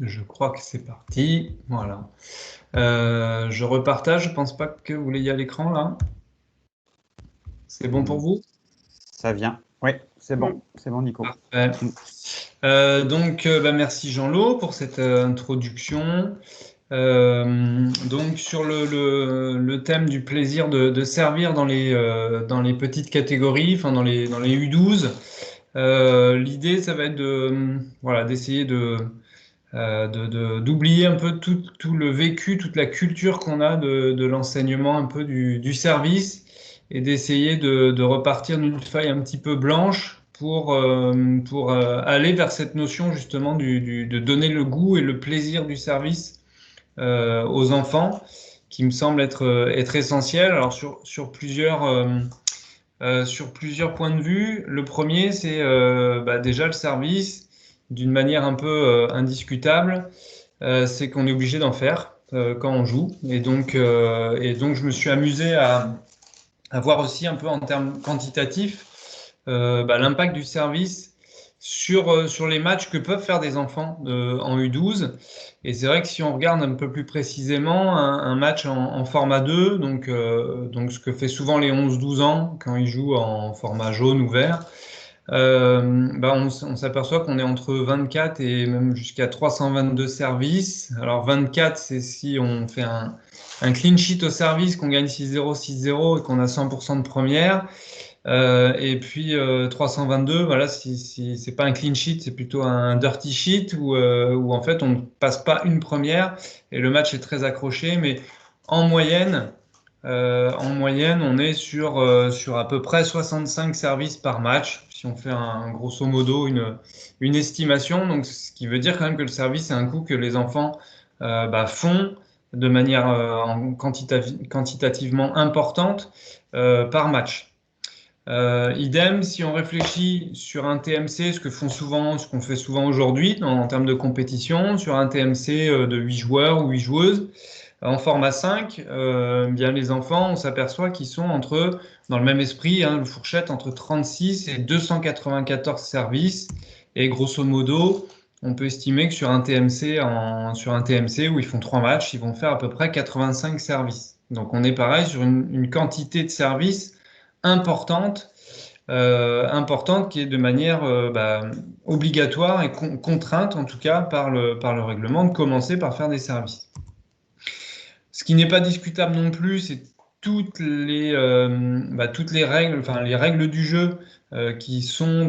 Je crois que c'est parti. Voilà. Je repartage. Je pense pas que vous l'ayez à l'écran là. C'est bon pour Hmm, vous? Ça vient. Oui, c'est bon, Nico. Parfait. Hmm. Merci Jean-Lo pour cette introduction. Donc sur le thème du plaisir de servir dans les petites catégories, enfin dans les U12, l'idée ça va être voilà, d'essayer d'oublier un peu tout le vécu, toute la culture qu'on a de l'enseignement un peu du service et d'essayer de repartir d'une feuille un petit peu blanche pour aller vers cette notion justement de donner le goût et le plaisir du service aux enfants, qui me semble être essentiel. Alors sur plusieurs points de vue. Le premier, c'est déjà le service, d'une manière un peu indiscutable, c'est qu'on est obligé d'en faire quand on joue. Et donc, je me suis amusé à voir aussi un peu en termes quantitatifs l'impact du service sur les matchs que peuvent faire des enfants en U12. Et c'est vrai que si on regarde un peu plus précisément un match en format 2, donc ce que fait souvent les 11-12 ans quand ils jouent en format jaune ou vert, on s'aperçoit qu'on est entre 24 et même jusqu'à 322 services. Alors 24, c'est si on fait un clean sheet au service, qu'on gagne 6-0, 6-0 et qu'on a 100% de première. Et puis 322, voilà, si c'est pas un clean sheet, c'est plutôt un dirty sheet où en fait on ne passe pas une première et le match est très accroché. Mais en moyenne, on est sur à peu près 65 services par match, si on fait grosso modo une estimation. Donc, ce qui veut dire quand même que le service, c'est un coût que les enfants font de manière quantitativement importante par match. Idem, si on réfléchit sur un TMC, ce qu'on fait souvent aujourd'hui en termes de compétition, sur un TMC de 8 joueurs ou 8 joueuses, en format 5, bien les enfants, on s'aperçoit qu'ils sont dans le même esprit, hein, une fourchette entre 36 et 294 services. Et grosso modo, on peut estimer que sur un TMC où ils font 3 matchs, ils vont faire à peu près 85 services. Donc on est pareil sur une quantité de services importante, importante qui est de manière obligatoire et contrainte, en tout cas par le règlement, de commencer par faire des services. Ce qui n'est pas discutable non plus, c'est toutes les règles, enfin les règles du jeu qui sont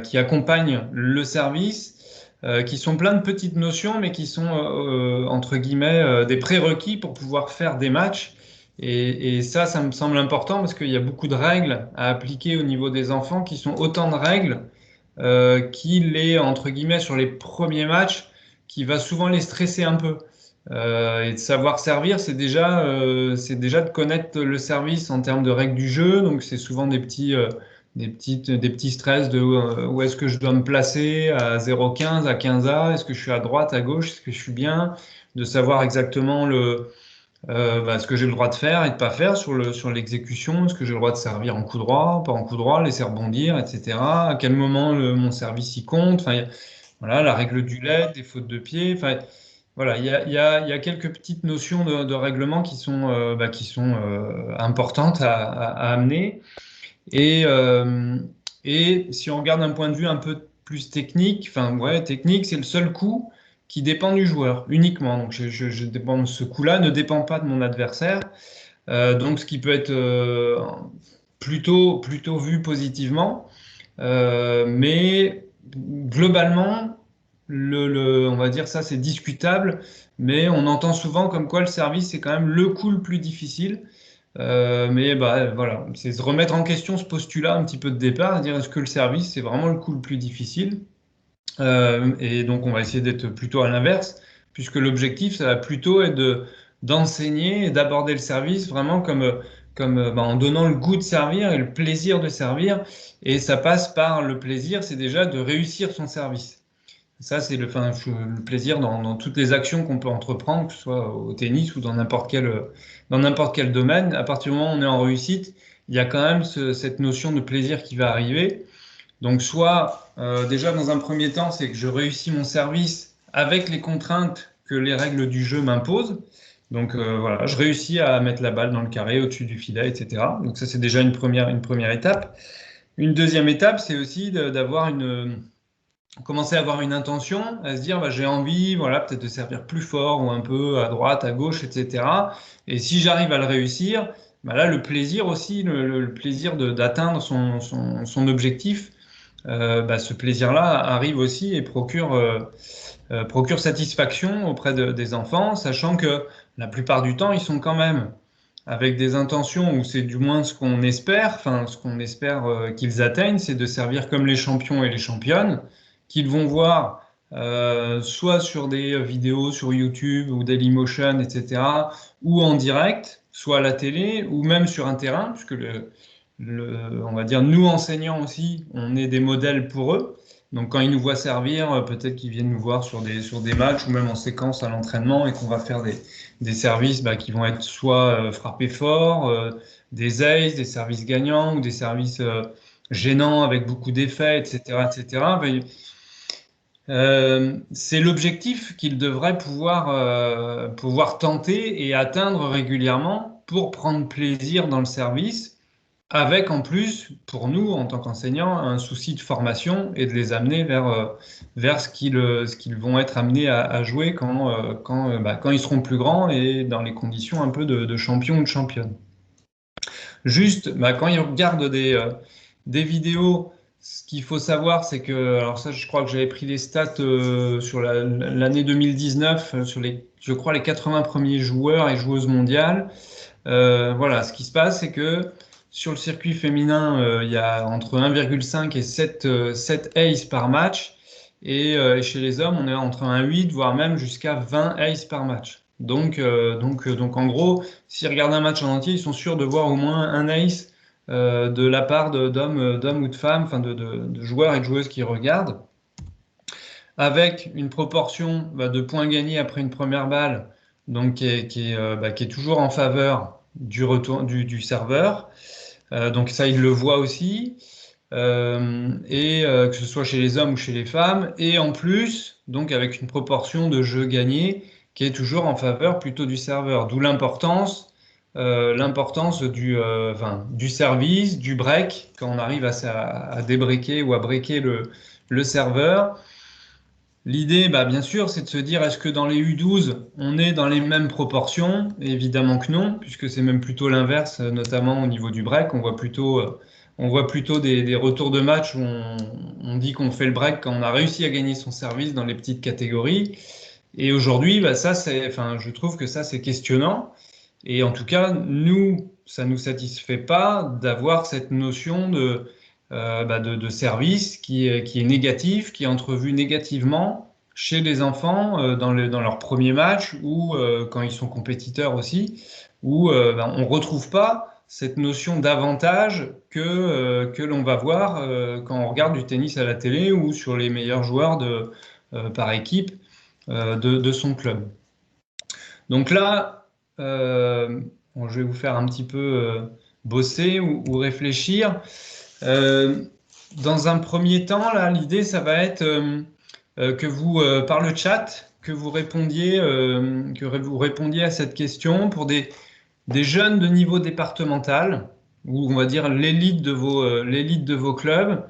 qui accompagnent le service, qui sont plein de petites notions, mais qui sont entre guillemets des prérequis pour pouvoir faire des matchs. Et ça me semble important parce qu'il y a beaucoup de règles à appliquer au niveau des enfants qui sont autant de règles qu'il est entre guillemets sur les premiers matchs qui va souvent les stresser un peu. Et de savoir servir, c'est déjà de connaître le service en termes de règles du jeu. Donc, c'est souvent des petits stress de où est-ce que je dois me placer à 0,15, à 15A, est-ce que je suis à droite, à gauche, est-ce que je suis bien, de savoir exactement ce que j'ai le droit de faire et de pas faire sur l'exécution, est-ce que j'ai le droit de servir en coup droit, pas en coup droit, laisser rebondir, etc. À quel moment mon service y compte. Enfin, voilà, la règle du LED, des fautes de pied. Enfin, voilà, il y a quelques petites notions de règlement qui sont importantes à amener. Et, euh, et si on regarde d'un point de vue un peu plus technique, enfin ouais, technique, c'est le seul coup qui dépend du joueur uniquement. Donc ce coup-là ne dépend pas de mon adversaire. Donc ce qui peut être plutôt vu positivement. Mais globalement, on va dire ça, c'est discutable, mais on entend souvent comme quoi le service c'est quand même le coup le plus difficile. Mais voilà, c'est se remettre en question ce postulat un petit peu de départ, dire est-ce que le service c'est vraiment le coup le plus difficile? Et donc on va essayer d'être plutôt à l'inverse, puisque l'objectif ça va plutôt être d'enseigner et d'aborder le service vraiment en donnant le goût de servir et le plaisir de servir. Et ça passe par le plaisir, c'est déjà de réussir son service. Ça, c'est le plaisir dans toutes les actions qu'on peut entreprendre, que ce soit au tennis ou dans n'importe quel domaine. À partir du moment où on est en réussite, il y a quand même cette notion de plaisir qui va arriver. Donc, soit déjà dans un premier temps, c'est que je réussis mon service avec les contraintes que les règles du jeu m'imposent. Donc voilà, je réussis à mettre la balle dans le carré au-dessus du filet, etc. Donc ça, c'est déjà une première étape. Une deuxième étape, c'est aussi commencer à avoir une intention, à se dire bah, j'ai envie, voilà, peut-être de servir plus fort ou un peu à droite, à gauche, etc. Et si j'arrive à le réussir, bah là, le plaisir aussi, le plaisir d'atteindre son objectif, bah, ce plaisir-là arrive aussi et procure satisfaction auprès des enfants, sachant que la plupart du temps, ils sont quand même avec des intentions, ou c'est du moins ce qu'on espère, enfin ce qu'on espère qu'ils atteignent, c'est de servir comme les champions et les championnes, qu'ils vont voir soit sur des vidéos sur YouTube ou Dailymotion, etc., ou en direct, soit à la télé, ou même sur un terrain, puisque on va dire nous enseignants aussi, on est des modèles pour eux. Donc quand ils nous voient servir, peut-être qu'ils viennent nous voir sur des matchs ou même en séquence à l'entraînement et qu'on va faire des services bah, qui vont être soit frappés fort, des aces, des services gagnants ou des services gênants avec beaucoup d'effets, etc., etc. C'est l'objectif qu'ils devraient pouvoir tenter et atteindre régulièrement pour prendre plaisir dans le service, avec en plus, pour nous, en tant qu'enseignants, un souci de formation et de les amener vers ce qu'ils vont être amenés à jouer quand ils seront plus grands et dans les conditions un peu de champion ou de championne. Juste, bah, quand ils regardent des vidéos, ce qu'il faut savoir, c'est que, alors ça, je crois que j'avais pris les stats sur l'année 2019, je crois, les 80 premiers joueurs et joueuses mondiales. Voilà, ce qui se passe, c'est que sur le circuit féminin, il y a entre 1,5 et 7 aces par match. Et chez les hommes, on est entre 1,8, voire même jusqu'à 20 aces par match. Donc en gros, s'ils regardent un match en entier, ils sont sûrs de voir au moins un ace de la part d'hommes ou de femmes, enfin de joueurs et de joueuses qui regardent, avec une proportion bah, de points gagnés après une première balle, donc qui est toujours en faveur du retour du serveur. Donc ça, ils le voient aussi. Que ce soit chez les hommes ou chez les femmes, et en plus, donc avec une proportion de jeux gagnés qui est toujours en faveur plutôt du serveur, d'où l'importance du service, du break, quand on arrive à débreaker ou à breaker le serveur. L'idée, bah, bien sûr, c'est de se dire, est-ce que dans les U12, on est dans les mêmes proportions? Évidemment que non, puisque c'est même plutôt l'inverse, notamment au niveau du break. On voit plutôt des retours de match où on dit qu'on fait le break quand on a réussi à gagner son service dans les petites catégories. Et aujourd'hui, bah, enfin, je trouve que ça, c'est questionnant. Et en tout cas, nous, ça ne nous satisfait pas d'avoir cette notion de service qui est négatif, qui est entrevu négativement chez les enfants dans leur premier match ou quand ils sont compétiteurs aussi, où on ne retrouve pas cette notion d'avantage que l'on va voir quand on regarde du tennis à la télé ou sur les meilleurs joueurs par équipe de son club. Donc là, bon, je vais vous faire un petit peu bosser ou réfléchir. Dans un premier temps, là, l'idée, ça va être que vous, par le chat, que vous répondiez à cette question pour des jeunes de niveau départemental, ou on va dire l'élite de vos clubs.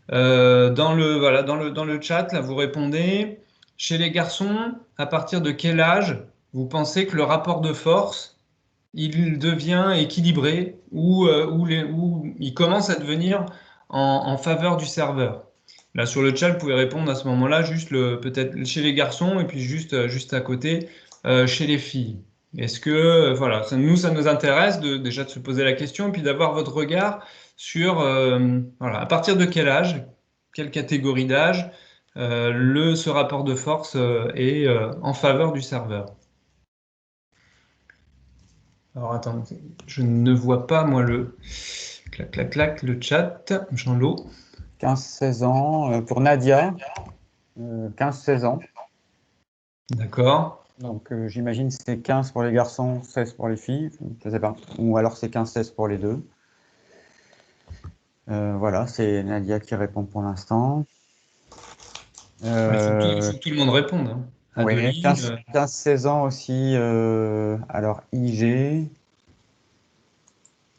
Dans le chat, là, vous répondez, chez les garçons, à partir de quel âge vous pensez que le rapport de force, il devient équilibré ou il commence à devenir en faveur du serveur? Là, sur le chat, vous pouvez répondre à ce moment-là, juste peut-être chez les garçons et puis juste à côté, chez les filles. Est-ce que, voilà, ça nous intéresse déjà de se poser la question et puis d'avoir votre regard sur, voilà, à partir de quel âge, quelle catégorie d'âge, ce rapport de force est en faveur du serveur. Alors attendez, je ne vois pas moi le le chat. Jean-Lot. 15-16 ans. Pour Nadia, 15-16 ans. D'accord. Donc j'imagine que c'est 15 pour les garçons, 16 pour les filles. Je ne sais pas. Ou alors c'est 15-16 pour les deux. Voilà, c'est Nadia qui répond pour l'instant. Il faut que tout le monde réponde, hein. Oui, Adeline, 15-16 ans aussi. Alors, IG,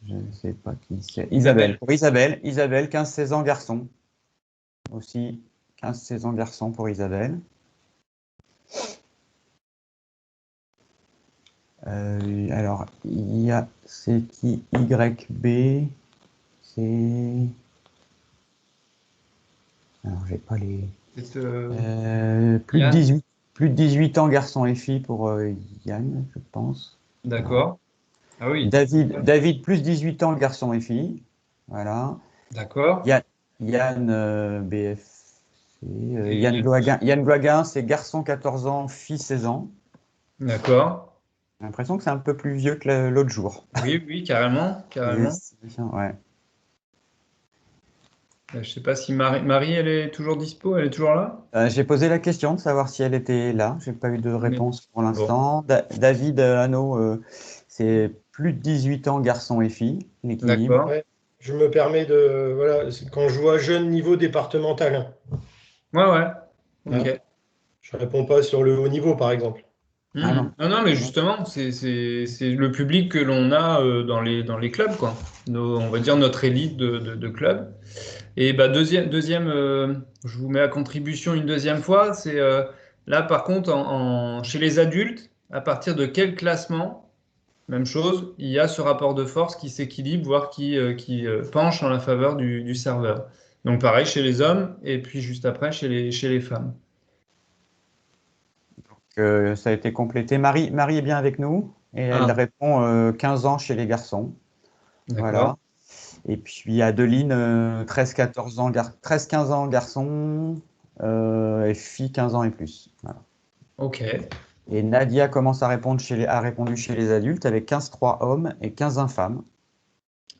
je ne sais pas qui c'est. Isabelle. Isabelle. Pour Isabelle. Isabelle, 15-16 ans, garçon. Aussi, 15-16 ans, garçon pour Isabelle. Alors, c'est qui? YB, c'est. Alors, j'ai pas les. C'est Plus de Yann. 18, plus de 18 ans, garçon et fille pour Yann, je pense. Voilà. D'accord. Ah oui. David, plus 18 ans, garçon et fille. Voilà. D'accord. Yann, Yann BFC. Et Yann Gloaguin, c'est garçon 14 ans, fille 16 ans. d'accord. J'ai l'impression que c'est un peu plus vieux que l'autre jour. Oui, oui, carrément, carrément. Yes, ouais. Je sais pas si Marie, elle est toujours dispo, elle est toujours là? J'ai posé la question de savoir si elle était là. J'ai pas eu de Mais réponse pour bon, l'instant. David Hano, c'est plus de 18 ans, garçon et fille, l'équilibre. d'accord. Ouais. Je me permets de. Voilà, c'est quand je vois jeune niveau départemental, hein. Ouais, ouais. Hein. Ok. Je réponds pas sur le haut niveau, par exemple. Ah Mhm. non. Non, non, mais Non. justement, c'est le public que l'on a dans les clubs, quoi. On va dire notre élite de clubs. Et bah, deuxième je vous mets à contribution une deuxième fois, c'est là, par contre, chez les adultes, à partir de quel classement, même chose, il y a ce rapport de force qui s'équilibre, voire qui penche en la faveur du serveur. Donc pareil chez les hommes, et puis juste après chez les femmes. Ça a été complété. Marie est bien avec nous et elle Ah, répond 15 ans chez les garçons. d'accord. Voilà. Et puis Adeline, 13-14 ans, 13-15 ans garçon et fille 15 ans et plus. Voilà. Ok. Et Nadia commence à répondre a répondu chez les adultes avec 15-3 hommes et 15-1 femmes.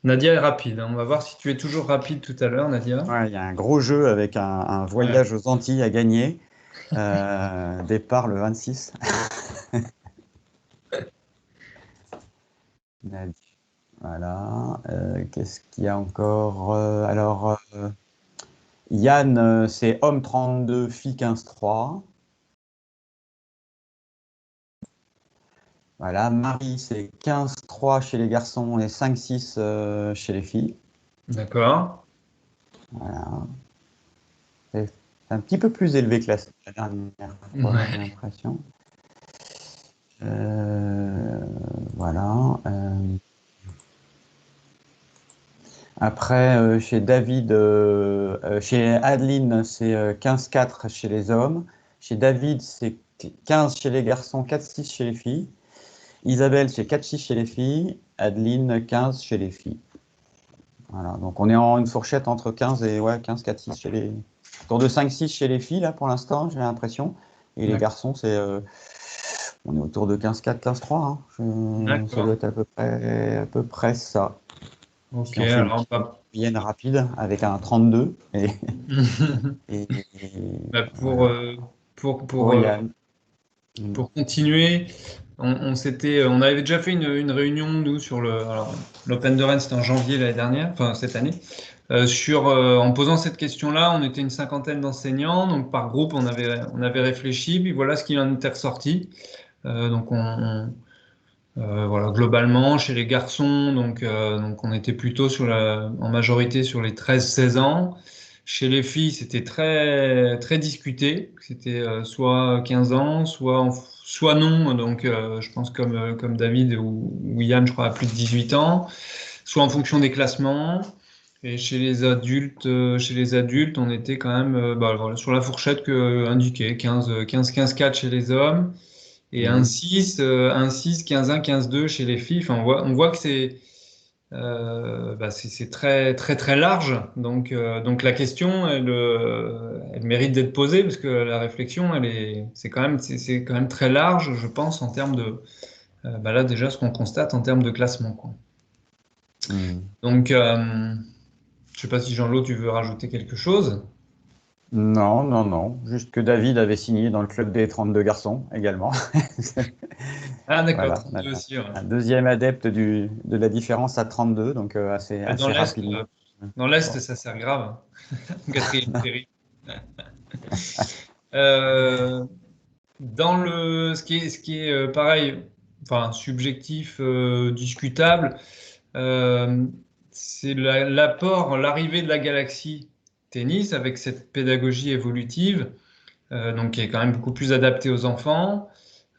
Nadia est rapide, hein. On va voir si tu es toujours rapide tout à l'heure, Nadia. Ouais, il y a un gros jeu avec un Ouais. voyage aux Antilles à gagner. Départ le 26. Nadia. Voilà. Qu'est-ce qu'il y a encore? Alors, Yann, c'est homme 32, fille 15-3. Voilà. Marie, c'est 15-3 chez les garçons et 5-6 chez les filles. D'accord. Voilà. C'est un petit peu plus élevé que la dernière fois, j'ai Ouais. l'impression. Euh, voilà. Après, chez David, chez Adeline, c'est 15-4 chez les hommes. Chez David, c'est 15 chez les garçons, 4-6 chez les filles. Isabelle, c'est 4-6 chez les filles. Adeline, 15 chez les filles. Voilà, donc on est en une fourchette entre 15 et ouais, 15, 4, 6 chez les. Autour de 5, 6 chez les filles, là, pour l'instant, j'ai l'impression. Et les D'accord. garçons, on est autour de 15, 4, 15, 3, hein. Ça doit D'accord. être à peu près ça. Ok, Si on fait une alors petite moyenne rapide avec un 32 bah, voilà. Pour Yann. pour continuer, on avait déjà fait une réunion, nous, sur l'Open de Rennes, c'était en janvier l'année dernière, enfin cette année, en posant cette question-là, on était une cinquantaine d'enseignants, donc par groupe, on avait réfléchi, puis voilà ce qui en était ressorti. Donc voilà, globalement, chez les garçons, donc on était plutôt en majorité sur les 13-16 ans. Chez les filles, c'était très, très discuté. C'était soit 15 ans, soit non. Donc, je pense comme David ou Yann, je crois, à plus de 18 ans. Soit en fonction des classements. Et chez les adultes, on était quand même bah, voilà, sur la fourchette que indiquée, 15-4 chez les hommes. Et Mhm. un 6, 15-1, 15-2 chez les filles. Enfin, on voit que c'est très, très, très large. Donc la question, elle mérite d'être posée parce que la réflexion, c'est quand même très large, je pense, en termes bah là, déjà, ce qu'on constate en termes de classement, quoi. Mhm. Donc, je sais pas si Jean-Lô, tu veux rajouter quelque chose. Non, non, non. Juste que David avait signé dans le club des 32 garçons également. Ah, d'accord, Voilà, on a 32 aussi, ouais. un deuxième adepte de la différence à 32, donc Et assez rapidement. dans l'Est, ça sert grave. Quatrième série. Ce qui est pareil, enfin subjectif, discutable, c'est l'apport, l'arrivée de la Galaxy Tennis avec cette pédagogie évolutive, donc qui est quand même beaucoup plus adaptée aux enfants,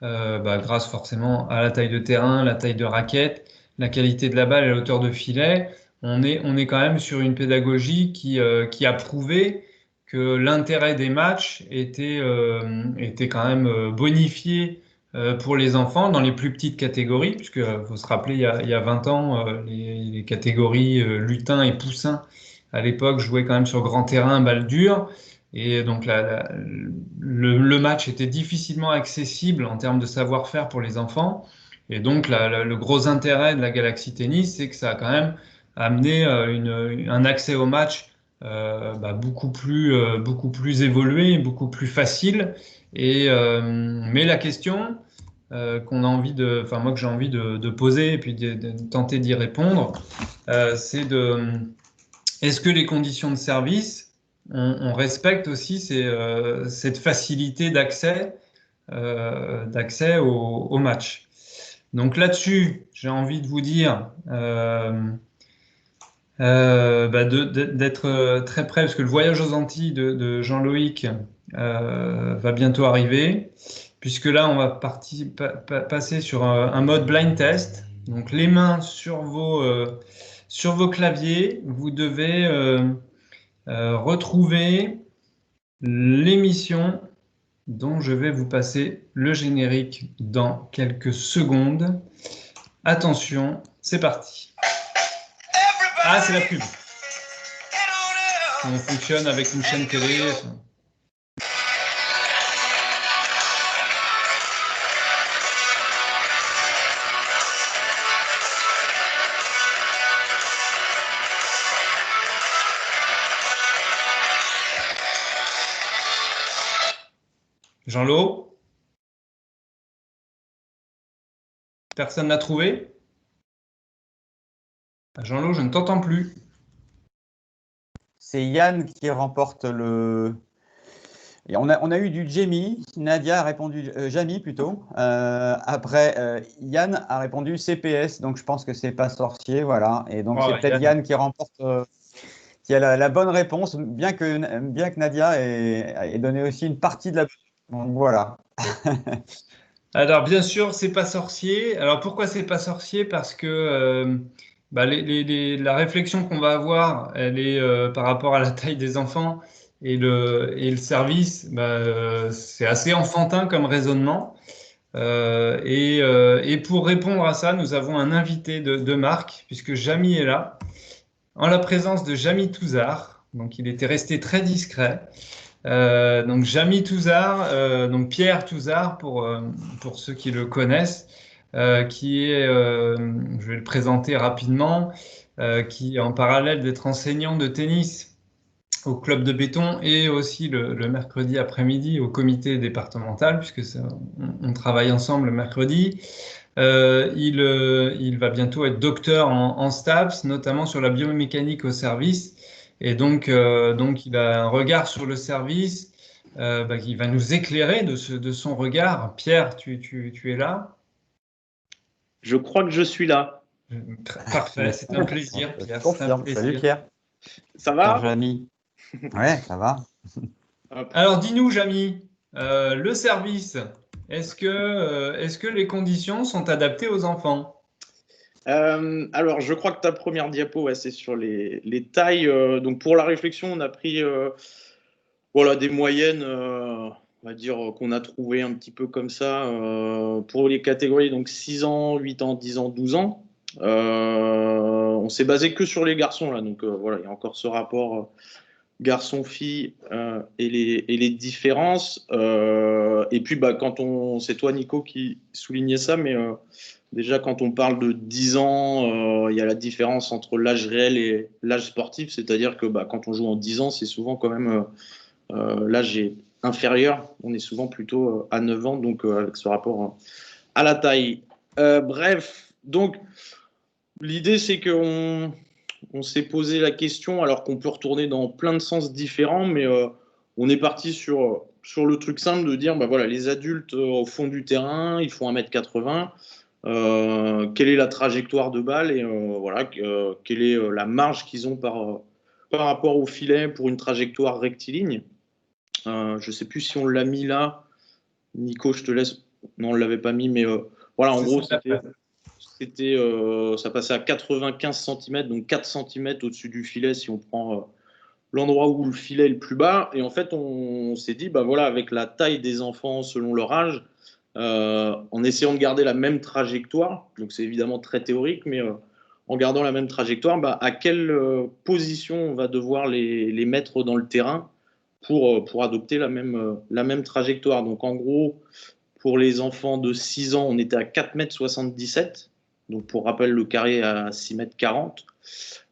grâce forcément à la taille de terrain, la taille de raquette, la qualité de la balle et la hauteur de filet. On est quand même sur une pédagogie qui a prouvé que l'intérêt des matchs était quand même bonifié pour les enfants dans les plus petites catégories, puisque faut se rappeler, il y a 20 ans, les catégories lutin et poussin à l'époque jouaient quand même sur grand terrain, balle dure. Et donc le match était difficilement accessible en termes de savoir-faire pour les enfants. Et donc le gros intérêt de la Galaxy Tennis, c'est que ça a quand même amené un accès au match beaucoup plus évolué, beaucoup plus facile. Mais la question qu'on a envie enfin moi que j'ai envie de poser et puis de tenter d'y répondre, c'est est-ce que les conditions de service, on respecte aussi cette facilité d'accès au match. Donc là-dessus, j'ai envie de vous dire d'être très près, parce que le voyage aux Antilles de Jean-Loïc va bientôt arriver, puisque là, on va passer sur un mode blind test. Donc les mains sur vos claviers, vous devez retrouver l'émission dont je vais vous passer le générique dans quelques secondes. Attention, c'est parti. Ah, c'est la pub. On fonctionne avec une chaîne télé. Jean-Lo? Personne n'a trouvé? Jean-Lo, je ne t'entends plus. C'est Yann qui remporte le. Et on a eu du Jamie. Nadia a répondu Jamie plutôt. Après, Yann a répondu CPS. Donc je pense que c'est pas sorcier, voilà. Et donc c'est peut-être Yann qui remporte, qui a la bonne réponse, bien que Nadia ait donné aussi une partie de la. Donc voilà. Alors bien sûr, c'est pas sorcier. Alors pourquoi c'est pas sorcier? Parce que la réflexion qu'on va avoir, elle est par rapport à la taille des enfants et le service, c'est assez enfantin comme raisonnement. Et pour répondre à ça, nous avons un invité de marque, puisque Jamy est là, en la présence de Jamy Touzard. Donc il était resté très discret. Donc Jamy Touzard, donc Pierre Touzard pour ceux qui le connaissent, qui est, je vais le présenter rapidement, qui en parallèle d'être enseignant de tennis au club de béton et aussi le mercredi après-midi au comité départemental, puisque on travaille ensemble le mercredi. Il va bientôt être docteur en STAPS, notamment sur la biomécanique au service. Et donc il a un regard sur le service qui va nous éclairer de son regard. Pierre, tu es là? Je crois que je suis là. Parfait, c'est un plaisir, Pierre. Salut Pierre. Ça va? Jamy. Ouais, ça va. Alors dis-nous, Jamy, le service, est-ce que les conditions sont adaptées aux enfants? Alors, je crois que ta première diapo, ouais, c'est sur les tailles. Donc, pour la réflexion, on a pris des moyennes, on va dire, qu'on a trouvées un petit peu comme ça pour les catégories, donc 6 ans, 8 ans, 10 ans, 12 ans. On s'est basé que sur les garçons, là. Donc, voilà, il y a encore ce rapport garçon-fille et les différences. Et puis, c'est toi, Nico, qui soulignait ça, mais déjà, quand on parle de 10 ans, il y a la différence entre l'âge réel et l'âge sportif, c'est-à-dire que quand on joue en 10 ans, c'est souvent quand même l'âge est inférieur, on est souvent plutôt à 9 ans, donc avec ce rapport à la taille. Bref, donc l'idée c'est qu'on s'est posé la question, alors qu'on peut retourner dans plein de sens différents, mais on est parti sur sur le truc simple de dire, bah voilà, les adultes au fond du terrain, ils font 1m80. Quelle est la trajectoire de balle et voilà, quelle est la marge qu'ils ont par rapport au filet pour une trajectoire rectiligne. Je ne sais plus si on l'a mis là. Nico, je te laisse. Non, on ne l'avait pas mis, mais voilà, en gros, ça passait à 95 cm, donc 4 cm au-dessus du filet si on prend l'endroit où le filet est le plus bas. Et en fait, on s'est dit, bah voilà, avec la taille des enfants selon leur âge, en essayant de garder la même trajectoire, donc c'est évidemment très théorique, mais en gardant la même trajectoire, bah, à quelle position on va devoir les mettre dans le terrain pour adopter la même trajectoire. Donc en gros, pour les enfants de 6 ans, on était à 4,77 m. Donc pour rappel, le carré à 6,40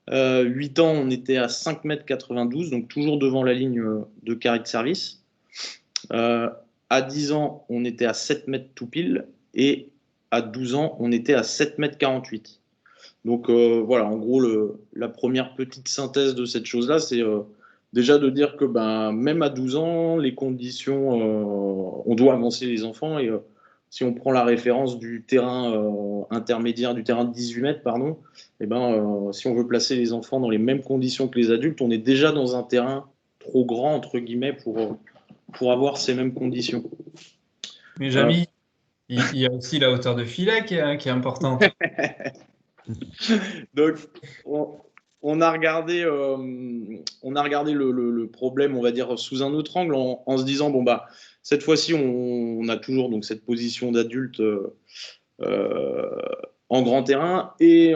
m. 8 ans, on était à 5,92 m, donc toujours devant la ligne de carré de service. À 10 ans, on était à 7 mètres tout pile, et à 12 ans, on était à 7,48 m. Donc voilà, en gros, la première petite synthèse de cette chose-là, c'est déjà de dire que ben, même à 12 ans, les conditions, on doit avancer les enfants, et si on prend la référence du terrain intermédiaire, du terrain de 18 mètres, pardon, et ben, si on veut placer les enfants dans les mêmes conditions que les adultes, on est déjà dans un terrain trop grand, entre guillemets, pour avoir ces mêmes conditions. Mais Jamy, il y a aussi la hauteur de filet qui est importante. Donc, on a regardé le problème, on va dire, sous un autre angle, en se disant, bon, bah, cette fois-ci, on a toujours donc, cette position d'adulte en grand terrain, et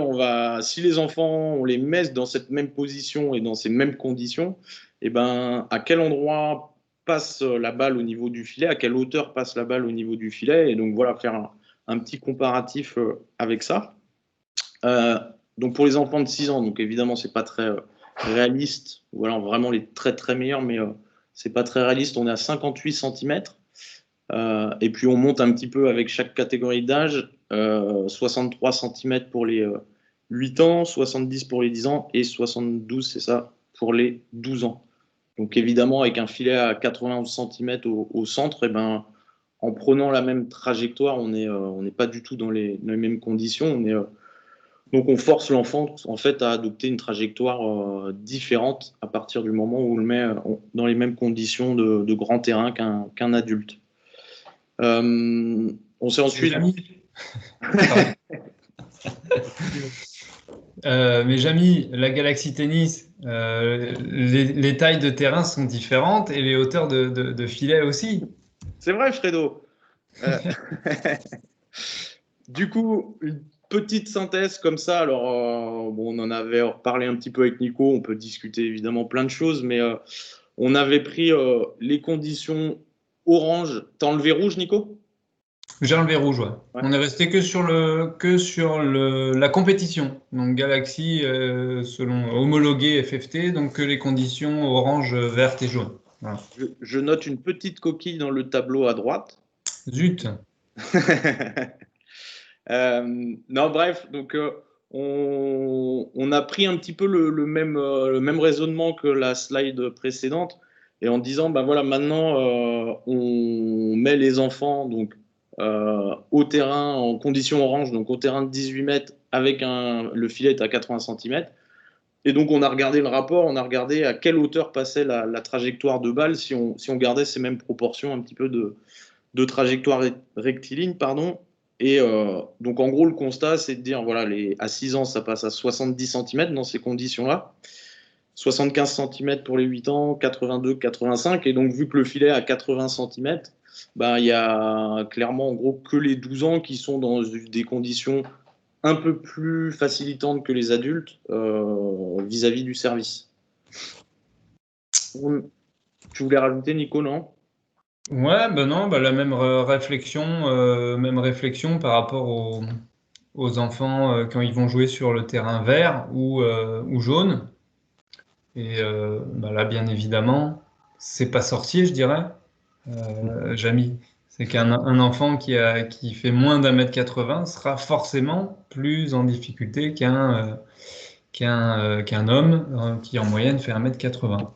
si les enfants, on les met dans cette même position et dans ces mêmes conditions, et ben, à quel endroit passe la balle au niveau du filet, à quelle hauteur passe la balle au niveau du filet, et donc voilà, faire un petit comparatif avec ça. Donc pour les enfants de 6 ans, donc évidemment c'est pas très réaliste, ou alors vraiment les très très meilleurs, mais c'est pas très réaliste. On est à 58 cm, et puis on monte un petit peu avec chaque catégorie d'âge, 63 cm pour les 8 ans, 70 pour les 10 ans, et 72, c'est ça, pour les 12 ans. Donc évidemment avec un filet à 91 cm au centre, et ben, en prenant la même trajectoire, on n'est pas du tout dans les mêmes conditions. Donc on force l'enfant en fait à adopter une trajectoire différente à partir du moment où on le met dans les mêmes conditions de grand terrain qu'un adulte. On s'est ensuite. Mais Jamy, la Galaxy Tennis, les tailles de terrain sont différentes et les hauteurs de filet aussi. C'est vrai, Fredo. Du coup, une petite synthèse comme ça. Alors, bon, on en avait parlé un petit peu avec Nico. On peut discuter évidemment plein de choses, mais on avait pris les conditions orange. T'as enlevé rouge, Nico? J'ai enlevé rouge, ouais. On est resté que sur la compétition. Donc Galaxy, selon homologué FFT, donc que les conditions orange, verte et jaune. Voilà. Je note une petite coquille dans le tableau à droite. Zut. Non, bref, donc on a pris un petit peu le même raisonnement que la slide précédente, et en disant, ben voilà, maintenant on met les enfants donc au terrain en condition orange, donc au terrain de 18 mètres avec le filet à 80 cm. Et donc on a regardé le rapport, on a regardé à quelle hauteur passait la trajectoire de balle si on gardait ces mêmes proportions un petit peu de trajectoire rectiligne, pardon. Et donc, en gros, le constat, c'est de dire, voilà, à 6 ans, ça passe à 70 cm dans ces conditions-là, 75 cm pour les 8 ans, 82, 85. Et donc, vu que le filet est à 80 cm, bah, il y a clairement, en gros, que les 12 ans qui sont dans des conditions un peu plus facilitantes que les adultes vis-à-vis du service. Tu voulais rajouter, Nico, non ? Ouais, ben non, la même réflexion par rapport aux enfants quand ils vont jouer sur le terrain vert ou jaune. Et là, bien évidemment, c'est pas sorcier, je dirais, Jamy. C'est qu'un enfant qui fait moins d'1,80 m sera forcément plus en difficulté qu'un homme qui en moyenne fait 1,80 m.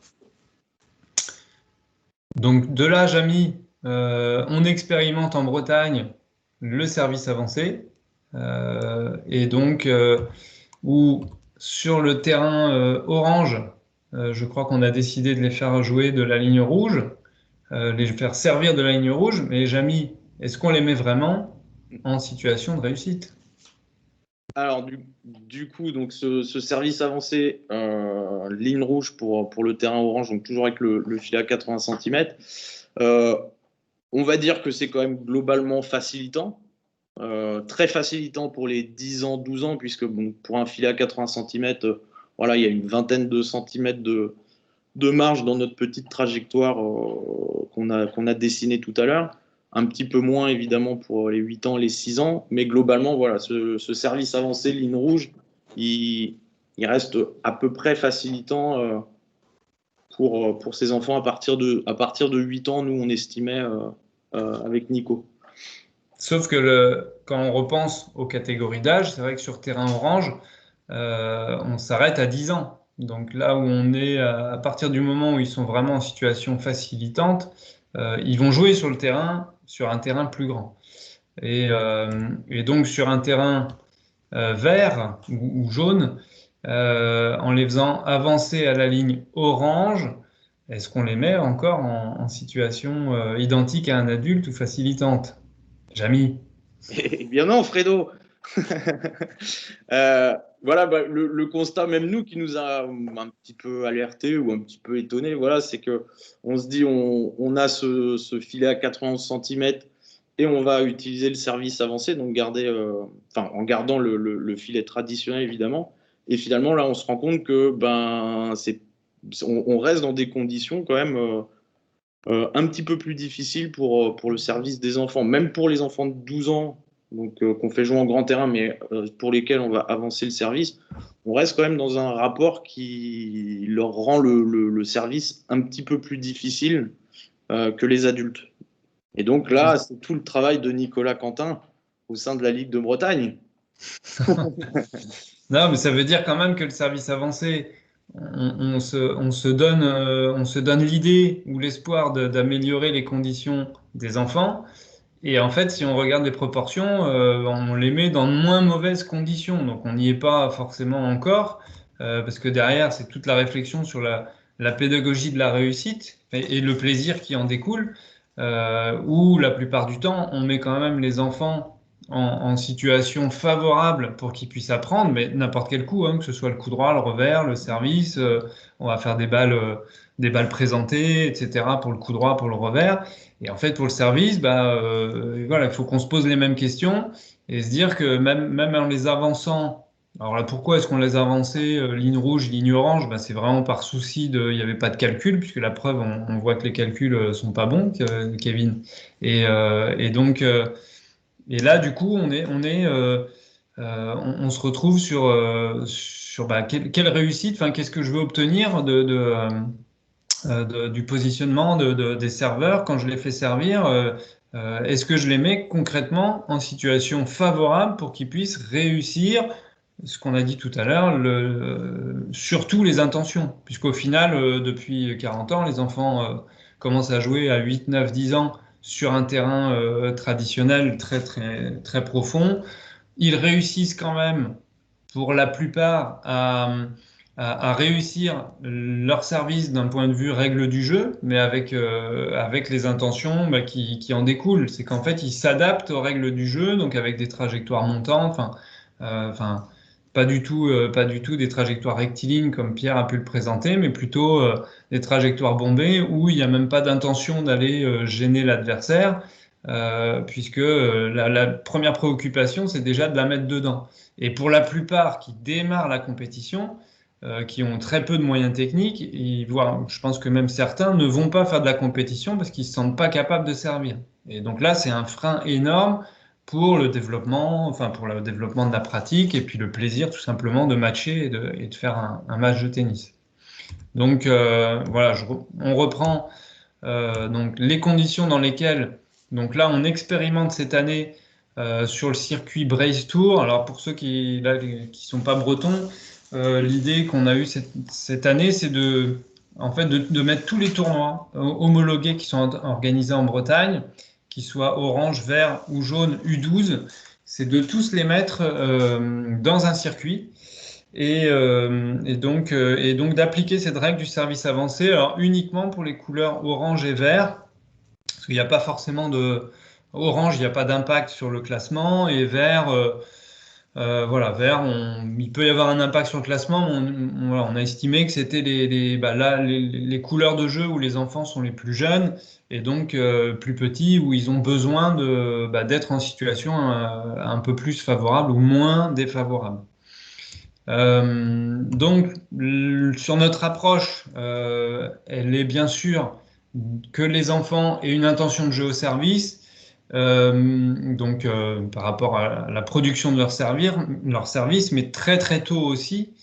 Donc de là, Jamy, on expérimente en Bretagne le service avancé, et donc où sur le terrain orange, je crois qu'on a décidé de les faire jouer de la ligne rouge, les faire servir de la ligne rouge, mais Jamy, est-ce qu'on les met vraiment en situation de réussite? Alors, du coup, donc ce service avancé, ligne rouge pour le terrain orange, donc toujours avec le filet à 80 cm, on va dire que c'est quand même globalement facilitant, très facilitant pour les 10 ans, 12 ans, puisque bon, pour un filet à 80 cm, voilà, il y a une vingtaine de centimètres de marge dans notre petite trajectoire qu'on a dessinée tout à l'heure. Un petit peu moins évidemment pour les 8 ans, les 6 ans, mais globalement, voilà, ce service avancé ligne rouge, il reste à peu près facilitant pour ces enfants à partir de 8 ans, nous on estimait avec Nico. Sauf que quand on repense aux catégories d'âge, c'est vrai que sur terrain orange, on s'arrête à 10 ans. Donc là où on est, à partir du moment où ils sont vraiment en situation facilitante, ils vont jouer sur le terrain, sur un terrain plus grand. Et donc sur un terrain vert ou jaune, en les faisant avancer à la ligne orange, est-ce qu'on les met encore en situation identique à un adulte ou facilitante? Jamy. Eh bien non, Fredo. Voilà, bah, le constat, même nous, qui nous a un petit peu alerté ou un petit peu étonné, voilà, c'est que on se dit, on a ce filet à 91 cm et on va utiliser le service avancé, donc en gardant le filet traditionnel évidemment. Et finalement, là, on se rend compte que on reste dans des conditions quand même un petit peu plus difficiles pour le service des enfants, même pour les enfants de 12 ans donc qu'on fait jouer en grand terrain, mais pour lesquels on va avancer le service, on reste quand même dans un rapport qui leur rend le service un petit peu plus difficile que les adultes. Et donc là, c'est tout le travail de Nicolas Quentin au sein de la Ligue de Bretagne. Non, mais ça veut dire quand même que le service avancé, on se donne l'idée ou l'espoir d'améliorer les conditions des enfants. Et en fait, si on regarde les proportions, on les met dans de moins mauvaises conditions. Donc on n'y est pas forcément encore, parce que derrière, c'est toute la réflexion sur la pédagogie de la réussite et le plaisir qui en découle, où la plupart du temps, on met quand même les enfants en situation favorable pour qu'ils puissent apprendre, mais n'importe quel coup, hein, que ce soit le coup droit, le revers, le service, on va faire des balles présentées, etc. pour le coup droit, pour le revers. Et en fait, pour le service, voilà, il faut qu'on se pose les mêmes questions et se dire que même en les avançant, alors là, pourquoi est-ce qu'on les a avancés ligne rouge, ligne orange? C'est vraiment par souci il n'y avait pas de calcul, puisque la preuve, on voit que les calculs sont pas bons, Kevin. Et donc, et là, du coup, on se retrouve sur quelle réussite, enfin, qu'est-ce que je veux obtenir du positionnement des serveurs quand je les fais servir. Est-ce que je les mets concrètement en situation favorable pour qu'ils puissent réussir ce qu'on a dit tout à l'heure, surtout les intentions, puisqu'au final, depuis 40 ans, les enfants commencent à jouer à 8, 9, 10 ans sur un terrain traditionnel très, très, très profond. Ils réussissent quand même, pour la plupart, à réussir leur service d'un point de vue règle du jeu, mais avec les intentions qui en découlent. C'est qu'en fait, ils s'adaptent aux règles du jeu, donc avec des trajectoires montantes, enfin, pas du tout des trajectoires rectilignes comme Pierre a pu le présenter, mais plutôt des trajectoires bombées où il n'y a même pas d'intention d'aller gêner l'adversaire, puisque la première préoccupation, c'est déjà de la mettre dedans. Et pour la plupart qui démarrent la compétition, qui ont très peu de moyens techniques, je pense que même certains ne vont pas faire de la compétition parce qu'ils ne se sentent pas capables de servir. Et donc là, c'est un frein énorme pour le développement, enfin pour le développement de la pratique et puis le plaisir tout simplement de matcher et de faire un match de tennis. Donc voilà, on reprend donc les conditions dans lesquelles, donc là, on expérimente cette année sur le circuit Brace Tour. Alors pour ceux qui sont pas bretons, l'idée qu'on a eue cette année, c'est en fait, de mettre tous les tournois homologués qui sont organisés en Bretagne, qu'ils soient orange, vert ou jaune U12, c'est de tous les mettre dans un circuit et donc d'appliquer cette règle du service avancé, alors uniquement pour les couleurs orange et vert, parce qu'il n'y a pas forcément de... Orange, il n'y a pas d'impact sur le classement, et vert, voilà, vert, il peut y avoir un impact sur le classement, mais voilà, on a estimé que c'était les couleurs de jeu où les enfants sont les plus jeunes, et donc plus petits, où ils ont besoin d'être en situation un peu plus favorable ou moins défavorable. Donc, sur notre approche, elle est bien sûr que les enfants aient une intention de jeu au service, par rapport à la production de leur service, mais très très tôt aussi,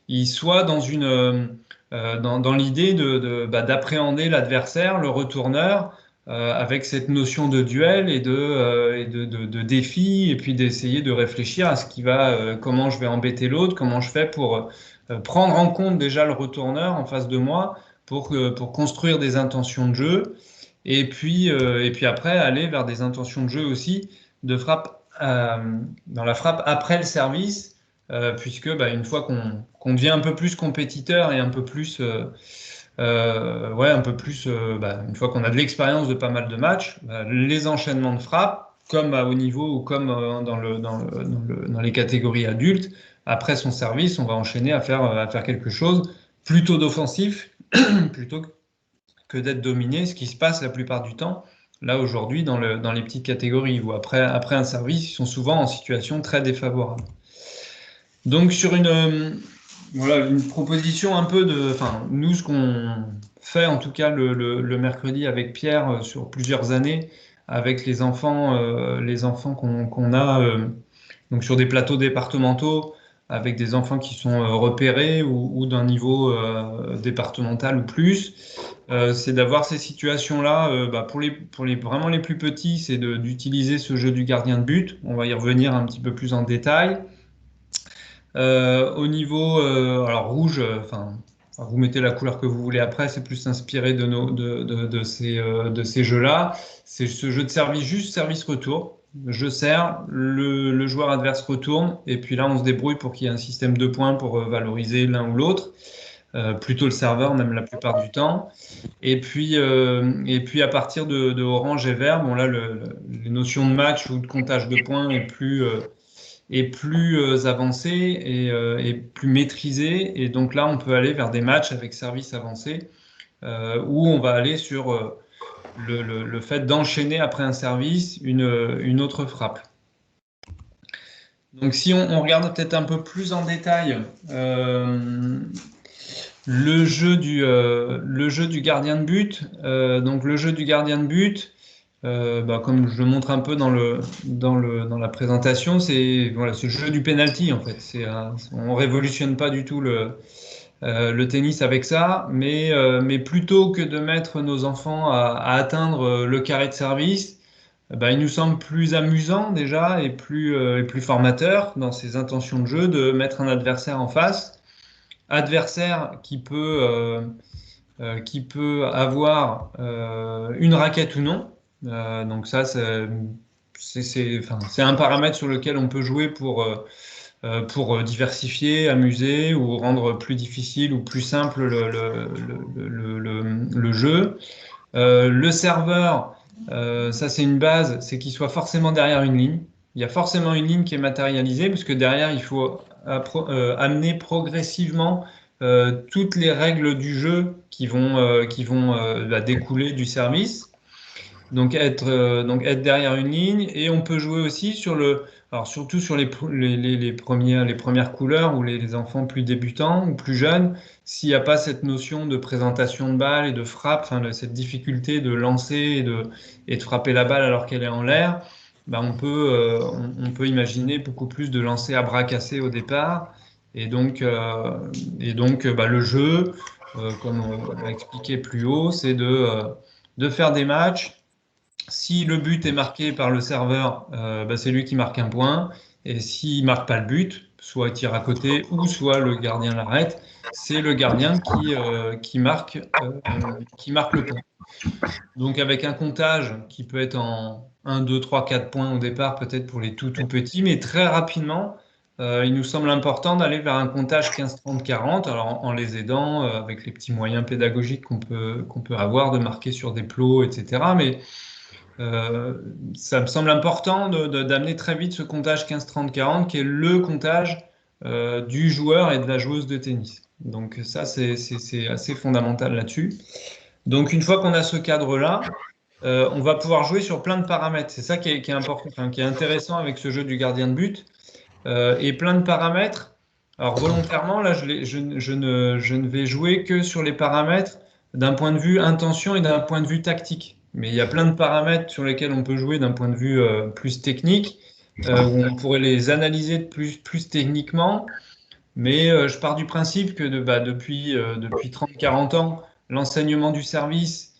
ils soient dans l'idée d'appréhender l'adversaire, le retourneur, avec cette notion de duel et de défi, et puis d'essayer de réfléchir à comment je vais embêter l'autre, comment je fais pour prendre en compte déjà le retourneur en face de moi pour construire des intentions de jeu, et puis après aller vers des intentions de jeu aussi de frappe dans la frappe après le service, puisque une fois qu'on devient un peu plus compétiteur et un peu plus une fois qu'on a de l'expérience de pas mal de matchs, les enchaînements de frappes, comme à haut niveau ou comme dans les catégories adultes, après son service, on va enchaîner à faire quelque chose plutôt d'offensif, plutôt que d'être dominé, ce qui se passe la plupart du temps, là aujourd'hui, dans les petites catégories, où après un service, ils sont souvent en situation très défavorable. Donc sur une proposition un peu nous, ce qu'on fait en tout cas le mercredi avec Pierre sur plusieurs années, avec les enfants qu'on a donc sur des plateaux départementaux, avec des enfants qui sont repérés ou d'un niveau départemental ou plus, c'est d'avoir ces situations-là. Pour vraiment les plus petits, c'est d'utiliser ce jeu du gardien de but. On va y revenir un petit peu plus en détail. Au niveau alors rouge, vous mettez la couleur que vous voulez après, c'est plus inspiré de ces jeux-là. C'est ce jeu de service, juste service-retour. Je sers, le joueur adverse retourne, et puis là on se débrouille pour qu'il y ait un système de points pour valoriser l'un ou l'autre, plutôt le serveur même la plupart du temps. Et puis à partir de orange et vert, bon là les notions de match ou de comptage de points est plus avancé et plus maîtrisé. Et donc là, on peut aller vers des matchs avec service avancé où on va aller sur le fait d'enchaîner après un service une autre frappe. Donc si on regarde peut-être un peu plus en détail le jeu du gardien de but, donc le jeu du gardien de but, comme je le montre un peu dans la présentation, c'est ce jeu du penalty en fait. On révolutionne pas du tout le tennis avec ça, mais plutôt que de mettre nos enfants à atteindre le carré de service, il nous semble plus amusant déjà et plus formateur dans ces intentions de jeu de mettre un adversaire en face, adversaire qui peut avoir une raquette ou non. Donc ça, c'est un paramètre sur lequel on peut jouer pour diversifier, amuser ou rendre plus difficile ou plus simple le jeu. Le serveur, ça c'est une base, c'est qu'il soit forcément derrière une ligne. Il y a forcément une ligne qui est matérialisée, parce que derrière, il faut amener progressivement toutes les règles du jeu qui vont découler du service. Donc être derrière une ligne, et on peut jouer aussi surtout sur les premières couleurs ou les enfants plus débutants ou plus jeunes, s'il n'y a pas cette notion de présentation de balle et de frappe, cette difficulté de lancer et de frapper la balle alors qu'elle est en l'air, on peut imaginer beaucoup plus de lancer à bras cassés au départ, et donc le jeu, comme on l'a expliqué plus haut, c'est de faire des matchs. Si le but est marqué par le serveur, c'est lui qui marque un point. Et s'il ne marque pas le but, soit il tire à côté ou soit le gardien l'arrête. C'est le gardien qui marque le point. Donc avec un comptage qui peut être en 1, 2, 3, 4 points au départ, peut-être pour les tout petits, mais très rapidement, il nous semble important d'aller vers un comptage 15, 30, 40, alors en les aidant avec les petits moyens pédagogiques qu'on peut avoir, de marquer sur des plots, etc. Mais ça me semble important d'amener très vite ce comptage 15, 30, 40, qui est le comptage du joueur et de la joueuse de tennis. Donc ça, c'est assez fondamental là-dessus. Donc une fois qu'on a ce cadre-là, on va pouvoir jouer sur plein de paramètres. C'est ça qui est important, enfin, qui est intéressant avec ce jeu du gardien de but. Et plein de paramètres. Alors volontairement, là, je ne vais jouer que sur les paramètres d'un point de vue intention et d'un point de vue tactique. Mais il y a plein de paramètres sur lesquels on peut jouer d'un point de vue plus technique, où on pourrait les analyser plus techniquement. Mais je pars du principe que depuis 30-40 ans, l'enseignement du service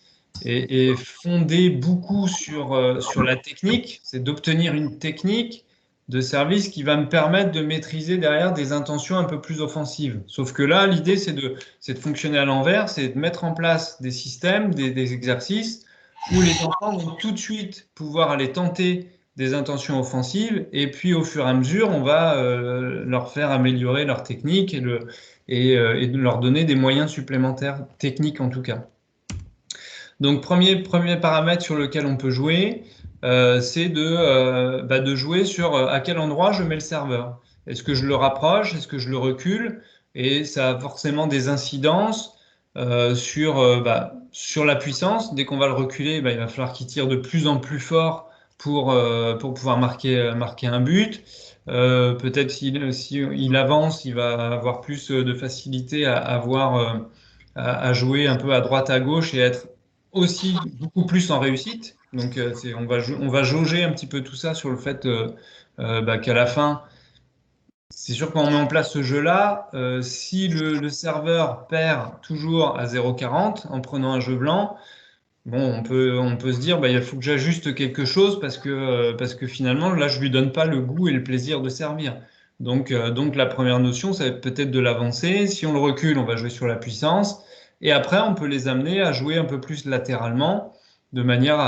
est fondé beaucoup sur la technique, c'est d'obtenir une technique de service qui va me permettre de maîtriser derrière des intentions un peu plus offensives. Sauf que là, l'idée, c'est de fonctionner à l'envers, c'est de mettre en place des systèmes, des exercices où les enfants vont tout de suite pouvoir aller tenter des intentions offensives, et puis au fur et à mesure, on va leur faire améliorer leur technique et leur donner des moyens supplémentaires, techniques en tout cas. Donc premier paramètre sur lequel on peut jouer, c'est de jouer sur à quel endroit je mets le serveur. Est-ce que je le rapproche? Est-ce que je le recule? Et ça a forcément des incidences sur la puissance. Dès qu'on va le reculer, il va falloir qu'il tire de plus en plus fort pour pouvoir marquer un but. Peut-être s'il avance, il va avoir plus de facilité à jouer un peu à droite à gauche et être aussi beaucoup plus en réussite. Donc on va jauger un petit peu tout ça sur le fait qu'à la fin, c'est sûr qu'on met en place ce jeu-là, si le serveur perd toujours à 0,40 en prenant un jeu blanc, bon, on peut se dire, il faut que j'ajuste quelque chose parce que finalement, là, je lui donne pas le goût et le plaisir de servir. Donc la première notion, ça va être peut-être de l'avancer. Si on le recule, on va jouer sur la puissance. Et après, on peut les amener à jouer un peu plus latéralement, de manière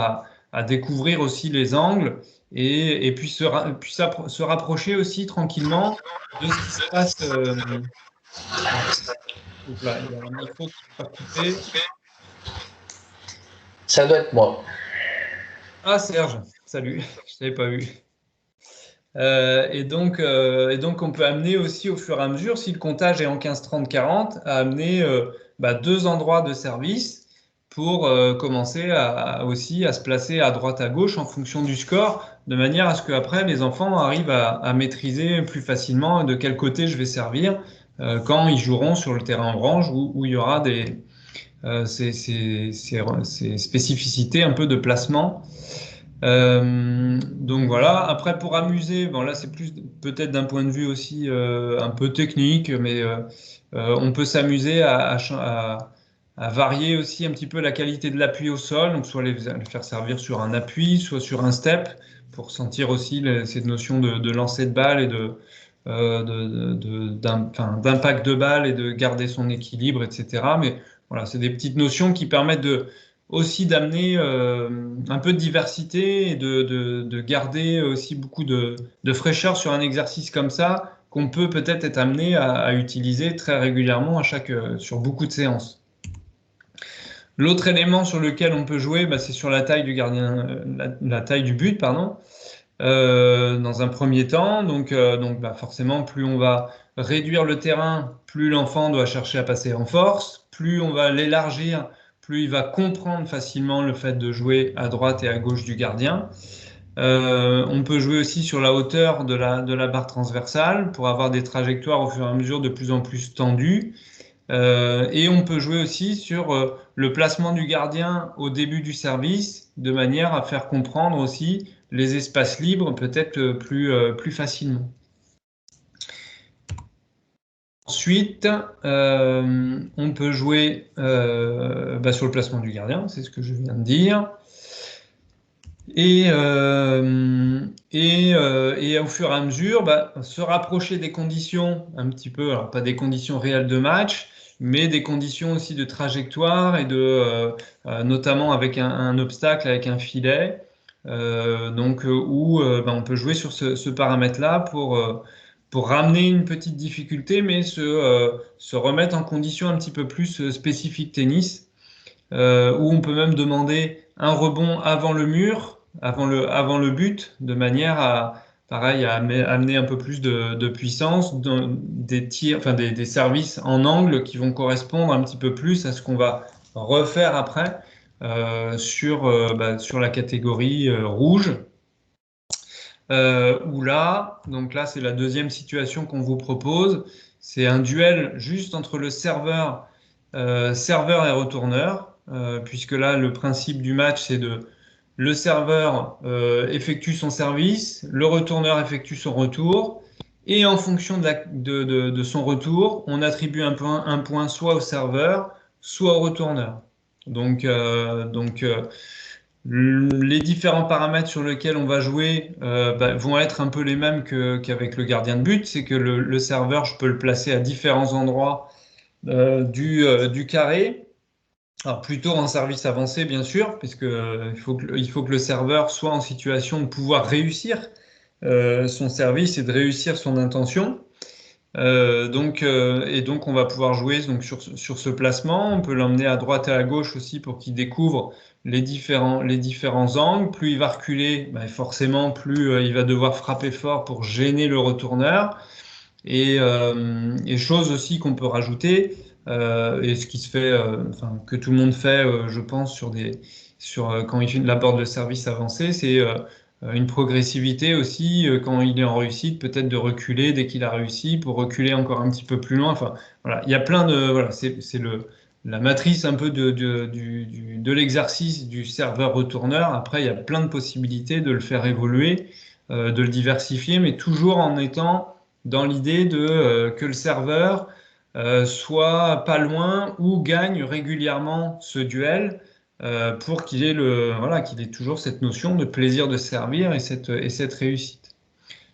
à découvrir aussi les angles et puis se rapprocher aussi tranquillement de ce qui se passe. Oups là, il y a un micro qui n'est pas coupé. Ça doit être moi. Ah Serge, salut, je t'avais pas vu. Et donc on peut amener aussi au fur et à mesure, si le comptage est en 15, 30, 40, à amener deux endroits de service pour commencer aussi à se placer à droite à gauche en fonction du score, de manière à ce qu'après les enfants arrivent à maîtriser plus facilement de quel côté je vais servir quand ils joueront sur le terrain orange où il y aura ces spécificités un peu de placement. Donc voilà, après pour amuser, bon là c'est plus peut-être d'un point de vue aussi un peu technique, mais on peut s'amuser à varier aussi un petit peu la qualité de l'appui au sol, donc soit les faire servir sur un appui, soit sur un step, pour sentir aussi cette notion de lancer de balle et d'impact de balle et de garder son équilibre, etc. Mais voilà, c'est des petites notions qui permettent aussi d'amener un peu de diversité et de garder aussi beaucoup de fraîcheur sur un exercice comme ça qu'on peut peut-être être amené à utiliser très régulièrement sur beaucoup de séances. L'autre élément sur lequel on peut jouer, c'est sur la taille du gardien, la taille du but, pardon. Dans un premier temps, donc forcément, plus on va réduire le terrain, plus l'enfant doit chercher à passer en force, plus on va l'élargir, plus il va comprendre facilement le fait de jouer à droite et à gauche du gardien. On peut jouer aussi sur la hauteur de la barre transversale pour avoir des trajectoires au fur et à mesure de plus en plus tendues. Et on peut jouer aussi sur le placement du gardien au début du service, de manière à faire comprendre aussi les espaces libres peut-être plus facilement. Ensuite, on peut jouer sur le placement du gardien, c'est ce que je viens de dire. Et au fur et à mesure, se rapprocher des conditions un petit peu, alors pas des conditions réelles de match, mais des conditions aussi de trajectoire et notamment avec un obstacle, avec un filet, où on peut jouer sur ce paramètre-là pour ramener une petite difficulté, mais se remettre en conditions un petit peu plus spécifiques tennis, où on peut même demander un rebond avant le mur, avant le but, de manière pareil, à amener un peu plus de puissance, des tirs, enfin des services en angle qui vont correspondre un petit peu plus à ce qu'on va refaire après sur la catégorie rouge. Où là, donc là, c'est la deuxième situation qu'on vous propose. C'est un duel juste entre le serveur et retourneur, puisque là, le principe du match, c'est le serveur effectue son service, le retourneur effectue son retour, et en fonction de son retour, on attribue un point soit au serveur, soit au retourneur. Les différents paramètres sur lesquels on va jouer vont être un peu les mêmes qu'avec le gardien de but. C'est que le serveur, je peux le placer à différents endroits du carré. Alors plutôt en service avancé, bien sûr, puisque il faut que le serveur soit en situation de pouvoir réussir son service et de réussir son intention. Donc on va pouvoir jouer donc sur ce placement. On peut l'emmener à droite et à gauche aussi pour qu'il découvre les différents angles. Plus il va reculer, forcément, plus il va devoir frapper fort pour gêner le retourneur. Et chose aussi qu'on peut rajouter, et ce qui se fait, que tout le monde fait, je pense, quand il aborde le service avancé, c'est une progressivité aussi, quand il est en réussite, peut-être de reculer dès qu'il a réussi pour reculer encore un petit peu plus loin. Enfin, voilà, il y a plein de, voilà, c'est la matrice un peu de l'exercice du serveur retourneur. Après, il y a plein de possibilités de le faire évoluer, de le diversifier, mais toujours en étant dans l'idée que le serveur soit pas loin ou gagne régulièrement ce duel pour qu'il ait toujours cette notion de plaisir de servir et cette réussite.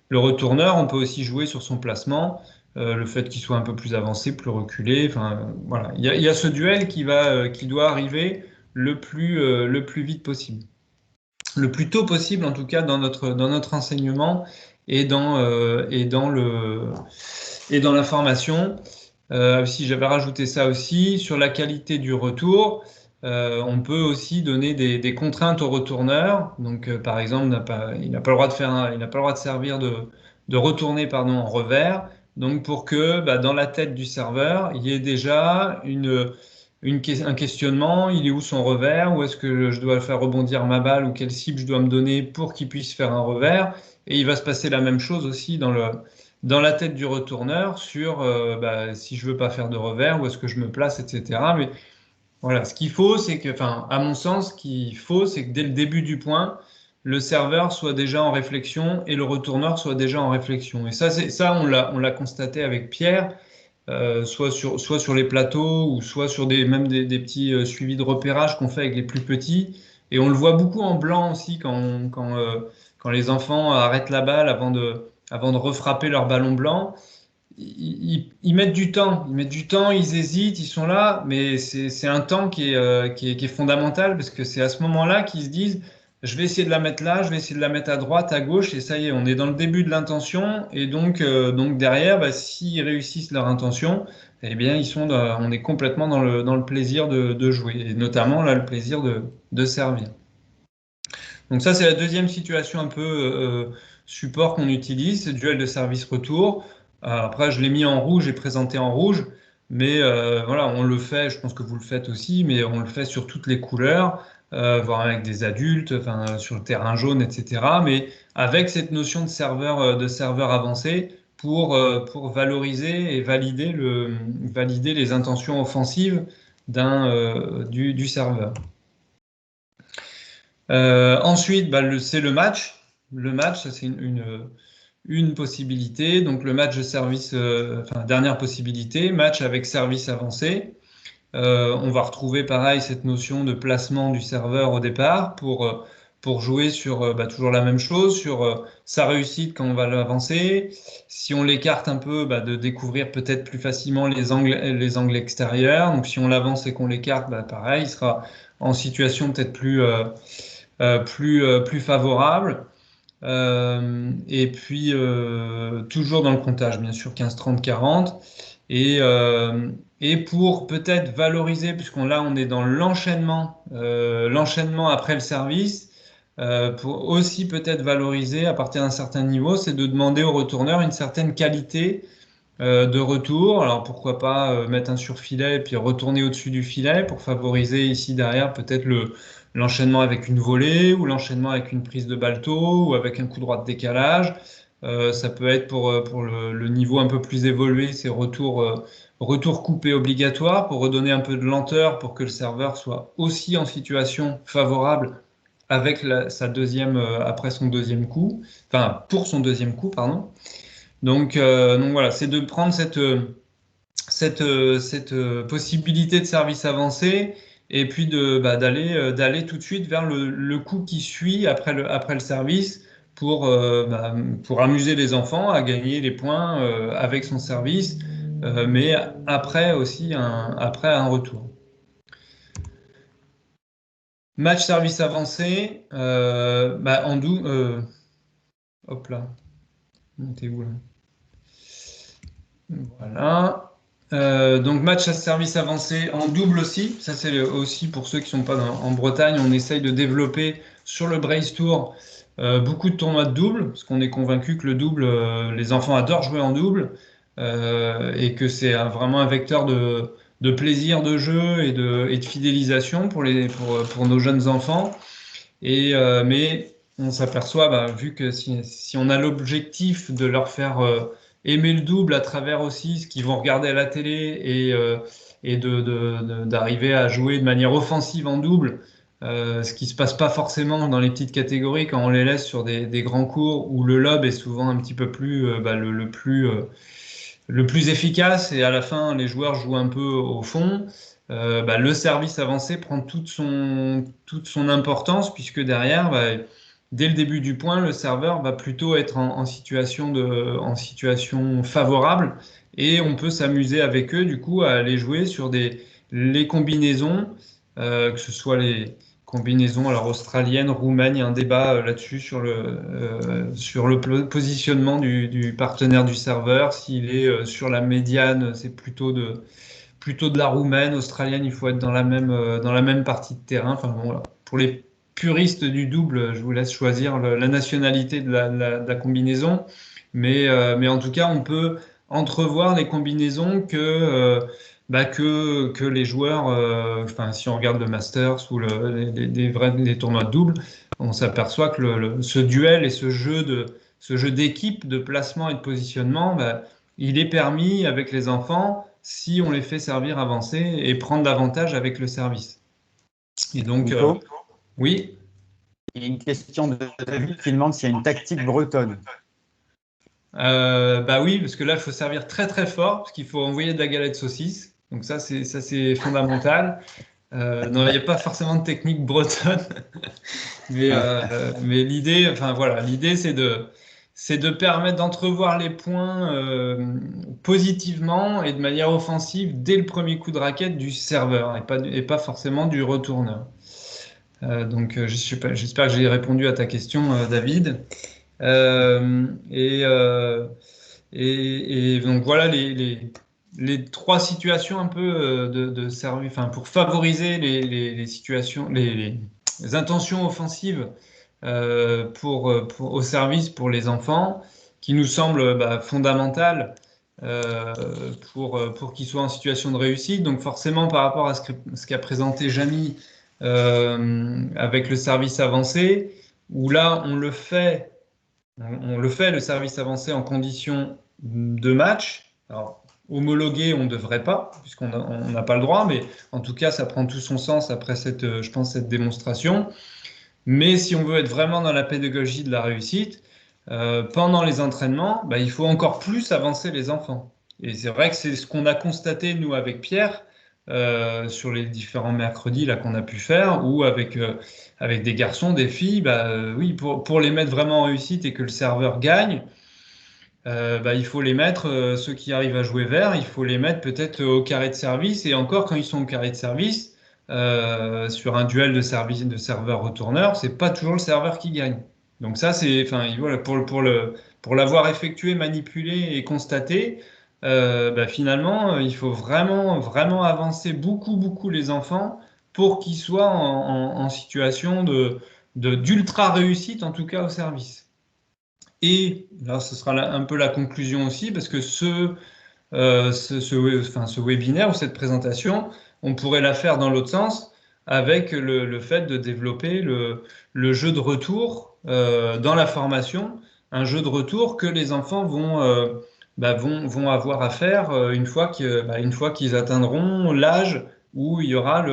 Le retourneur, on peut aussi jouer sur son placement, le fait qu'il soit un peu plus avancé, plus reculé. Enfin, voilà, il y a ce duel qui doit arriver le plus vite possible, le plus tôt possible en tout cas dans notre enseignement et dans la formation. Si j'avais rajouté ça aussi, sur la qualité du retour, on peut aussi donner des contraintes au retourneur. Donc, par exemple, il n'a pas le droit il n'a pas le droit de servir de retourner, pardon, en revers. Donc, pour que dans la tête du serveur, il y ait déjà un questionnement, il est où son revers, où est-ce que je dois faire rebondir ma balle, ou quelle cible je dois me donner pour qu'il puisse faire un revers. Et il va se passer la même chose aussi dans la tête du retourneur sur si je veux pas faire de revers, où est-ce que je me place, etc. Mais voilà, ce qu'il faut, c'est que, à mon sens, ce qu'il faut, c'est que dès le début du point, le serveur soit déjà en réflexion et le retourneur soit déjà en réflexion. Et ça, on l'a constaté avec Pierre, soit sur les plateaux ou soit sur même des petits suivis de repérage qu'on fait avec les plus petits. Et on le voit beaucoup en blanc aussi quand les enfants arrêtent la balle avant de refrapper leur ballon blanc. Ils mettent du temps, ils hésitent, ils sont là, mais c'est un temps qui est fondamental parce que c'est à ce moment-là qu'ils se disent, je vais essayer de la mettre là, je vais essayer de la mettre à droite, à gauche, et ça y est, on est dans le début de l'intention, et donc derrière, s'ils réussissent leur intention, eh bien on est complètement dans le plaisir de jouer, et notamment là le plaisir de servir. Donc ça, c'est la deuxième situation un peu support qu'on utilise, c'est le duel de service-retour. Après, je l'ai mis en rouge et présenté en rouge, mais voilà, on le fait, je pense que vous le faites aussi, mais on le fait sur toutes les couleurs, voire avec des adultes, sur le terrain jaune, etc. Mais avec cette notion de serveur avancé pour valoriser et valider les intentions offensives du serveur. Ensuite, c'est le match. Le match, ça c'est une possibilité. Donc le match de service, dernière possibilité, match avec service avancé. On va retrouver pareil cette notion de placement du serveur au départ pour pour jouer sur toujours la même chose, sur sa réussite quand on va l'avancer. Si on l'écarte un peu, de découvrir peut-être plus facilement les angles extérieurs. Donc si on l'avance et qu'on l'écarte, pareil, il sera en situation peut-être plus favorable. Et puis toujours dans le comptage, bien sûr, 15, 30, 40. Et pour peut-être valoriser, puisqu'on là on est dans l'enchaînement après le service, pour aussi peut-être valoriser à partir d'un certain niveau, c'est de demander au retourneur une certaine qualité de retour. Alors pourquoi pas mettre un surfilet et puis retourner au-dessus du filet pour favoriser ici derrière peut-être l'enchaînement avec une volée ou l'enchaînement avec une prise de balle-tôt ou avec un coup droit de décalage. Ça peut être pour le niveau un peu plus évolué, c'est retour coupé obligatoire pour redonner un peu de lenteur pour que le serveur soit aussi en situation favorable avec après son deuxième coup, enfin pour son deuxième coup, pardon. Donc voilà, c'est de prendre cette possibilité de service avancé et puis d'aller tout de suite vers le coup qui suit après le service pour amuser les enfants à gagner les points avec son service, mais après aussi après un retour. Match service avancé, en double. Hop là, t'es où là? Voilà. Donc match à service avancé en double aussi. Ça c'est aussi pour ceux qui sont pas en Bretagne. On essaye de développer sur le Brace Tour beaucoup de tournois de double, parce qu'on est convaincu que le double, les enfants adorent jouer en double et que c'est vraiment un vecteur de plaisir de jeu et de fidélisation pour nos jeunes enfants. Mais on s'aperçoit, vu que si on a l'objectif de leur faire aimer le double à travers aussi ce qu'ils vont regarder à la télé et d'arriver à jouer de manière offensive en double, ce qui se passe pas forcément dans les petites catégories quand on les laisse sur des grands cours où le lob est souvent un petit peu plus le plus efficace et à la fin les joueurs jouent un peu au fond. Le service avancé prend toute son importance puisque derrière, dès le début du point, le serveur va plutôt être en situation favorable et on peut s'amuser avec eux du coup à aller jouer sur les combinaisons, que ce soit les combinaisons alors australiennes, roumaines, il y a un débat là-dessus sur le positionnement du partenaire du serveur, s'il est sur la médiane, c'est plutôt de la roumaine, australienne, il faut être dans la même partie de terrain. Enfin bon, voilà. Pour les puristes du double, je vous laisse choisir la nationalité de la combinaison. Mais en tout cas, on peut entrevoir les combinaisons que les joueurs, si on regarde le Masters ou les tournois de double, on s'aperçoit que ce duel et ce jeu d'équipe, de placement et de positionnement, il est permis avec les enfants si on les fait servir avancer et prendre davantage avec le service. Et donc, oui. Il y a une question de David qui demande s'il y a une tactique bretonne. Oui, parce que là, il faut servir très très fort, parce qu'il faut envoyer de la galette saucisse. Donc ça, c'est fondamental. Non, il n'y a pas forcément de technique bretonne, mais l'idée, l'idée c'est de permettre d'entrevoir les points positivement et de manière offensive dès le premier coup de raquette du serveur et pas forcément du retourneur. Donc j'espère que j'ai répondu à ta question, David. Et donc voilà les trois situations un peu de service, pour favoriser les situations, les intentions offensives au service pour les enfants, qui nous semblent fondamentales pour qu'ils soient en situation de réussite. Donc forcément par rapport à ce qu'a présenté Jamy avec le service avancé, où là on le fait le service avancé en condition de match. Alors, homologué, on ne devrait pas, puisqu'on n'a pas le droit, mais en tout cas, ça prend tout son sens après cette démonstration. Mais si on veut être vraiment dans la pédagogie de la réussite, pendant les entraînements, il faut encore plus avancer les enfants. Et c'est vrai que c'est ce qu'on a constaté, nous, avec Pierre, sur les différents mercredis là qu'on a pu faire, ou avec des garçons, des filles, oui, pour les mettre vraiment en réussite et que le serveur gagne, il faut les mettre, ceux qui arrivent à jouer vert, il faut les mettre peut-être au carré de service, et encore quand ils sont au carré de service, sur un duel de service de serveur-retourneur, c'est pas toujours le serveur qui gagne. Donc ça, enfin, voilà, pour l'avoir effectué, manipulé et constaté, finalement, il faut vraiment, vraiment avancer beaucoup, beaucoup les enfants pour qu'ils soient en situation d'ultra réussite, en tout cas au service. Et là, ce sera un peu la conclusion aussi, parce que ce webinaire ou cette présentation, on pourrait la faire dans l'autre sens, avec le fait de développer le jeu de retour dans la formation, un jeu de retour que les enfants vont avoir à faire une fois qu'ils atteindront l'âge où il y aura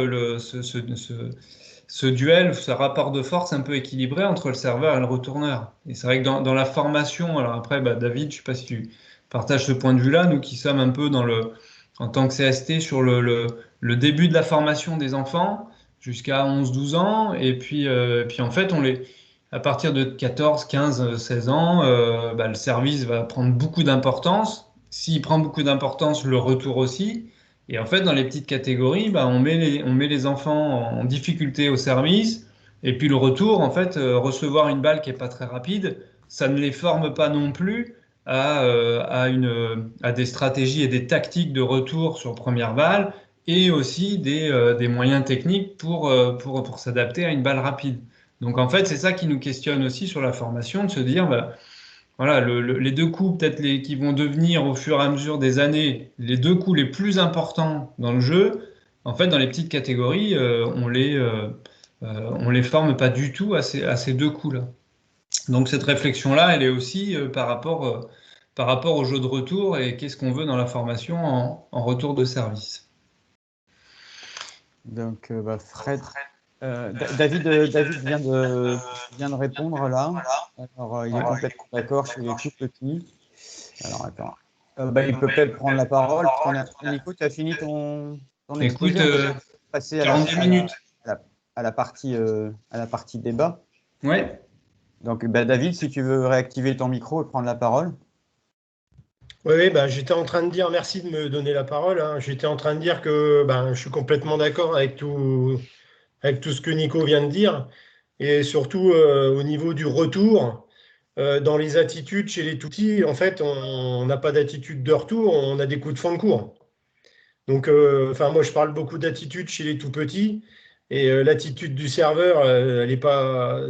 ce duel, ce rapport de force un peu équilibré entre le serveur et le retourneur. Et c'est vrai que dans la formation, alors après, David, je ne sais pas si tu partages ce point de vue-là, nous qui sommes un peu en tant que CST sur le début de la formation des enfants jusqu'à 11-12 ans, et puis en fait, à partir de 14, 15, 16 ans, le service va prendre beaucoup d'importance. S'il prend beaucoup d'importance, le retour aussi. Et en fait, dans les petites catégories, on met les enfants en difficulté au service. Et puis le retour, en fait, recevoir une balle qui n'est pas très rapide, ça ne les forme pas non plus à des stratégies et des tactiques de retour sur première balle, et aussi des moyens techniques pour s'adapter à une balle rapide. Donc en fait, c'est ça qui nous questionne aussi sur la formation, de se dire, voilà, les deux coups peut-être qui vont devenir au fur et à mesure des années les deux coups les plus importants dans le jeu. En fait, dans les petites catégories, on les forme pas du tout à ces deux coups-là. Donc cette réflexion-là, elle est aussi par rapport au jeu de retour et qu'est-ce qu'on veut dans la formation en retour de service. Donc, Fred, David vient de répondre là. Alors, il est complètement d'accord chez les tout petits. Alors, attends. Il peut peut-être prendre la parole. Nico, tu as fini ton exposé? Écoute, passer 40 minutes. À la partie débat. Oui. Donc, David, si tu veux réactiver ton micro et prendre la parole. Oui, j'étais en train de dire, merci de me donner la parole, hein. J'étais en train de dire que je suis complètement d'accord avec tout ce que Nico vient de dire, et surtout au niveau du retour, dans les attitudes chez les tout-petits, en fait, on n'a pas d'attitude de retour, on a des coups de fond de cours. Donc, moi, je parle beaucoup d'attitude chez les tout-petits, et l'attitude du serveur, elle n'est pas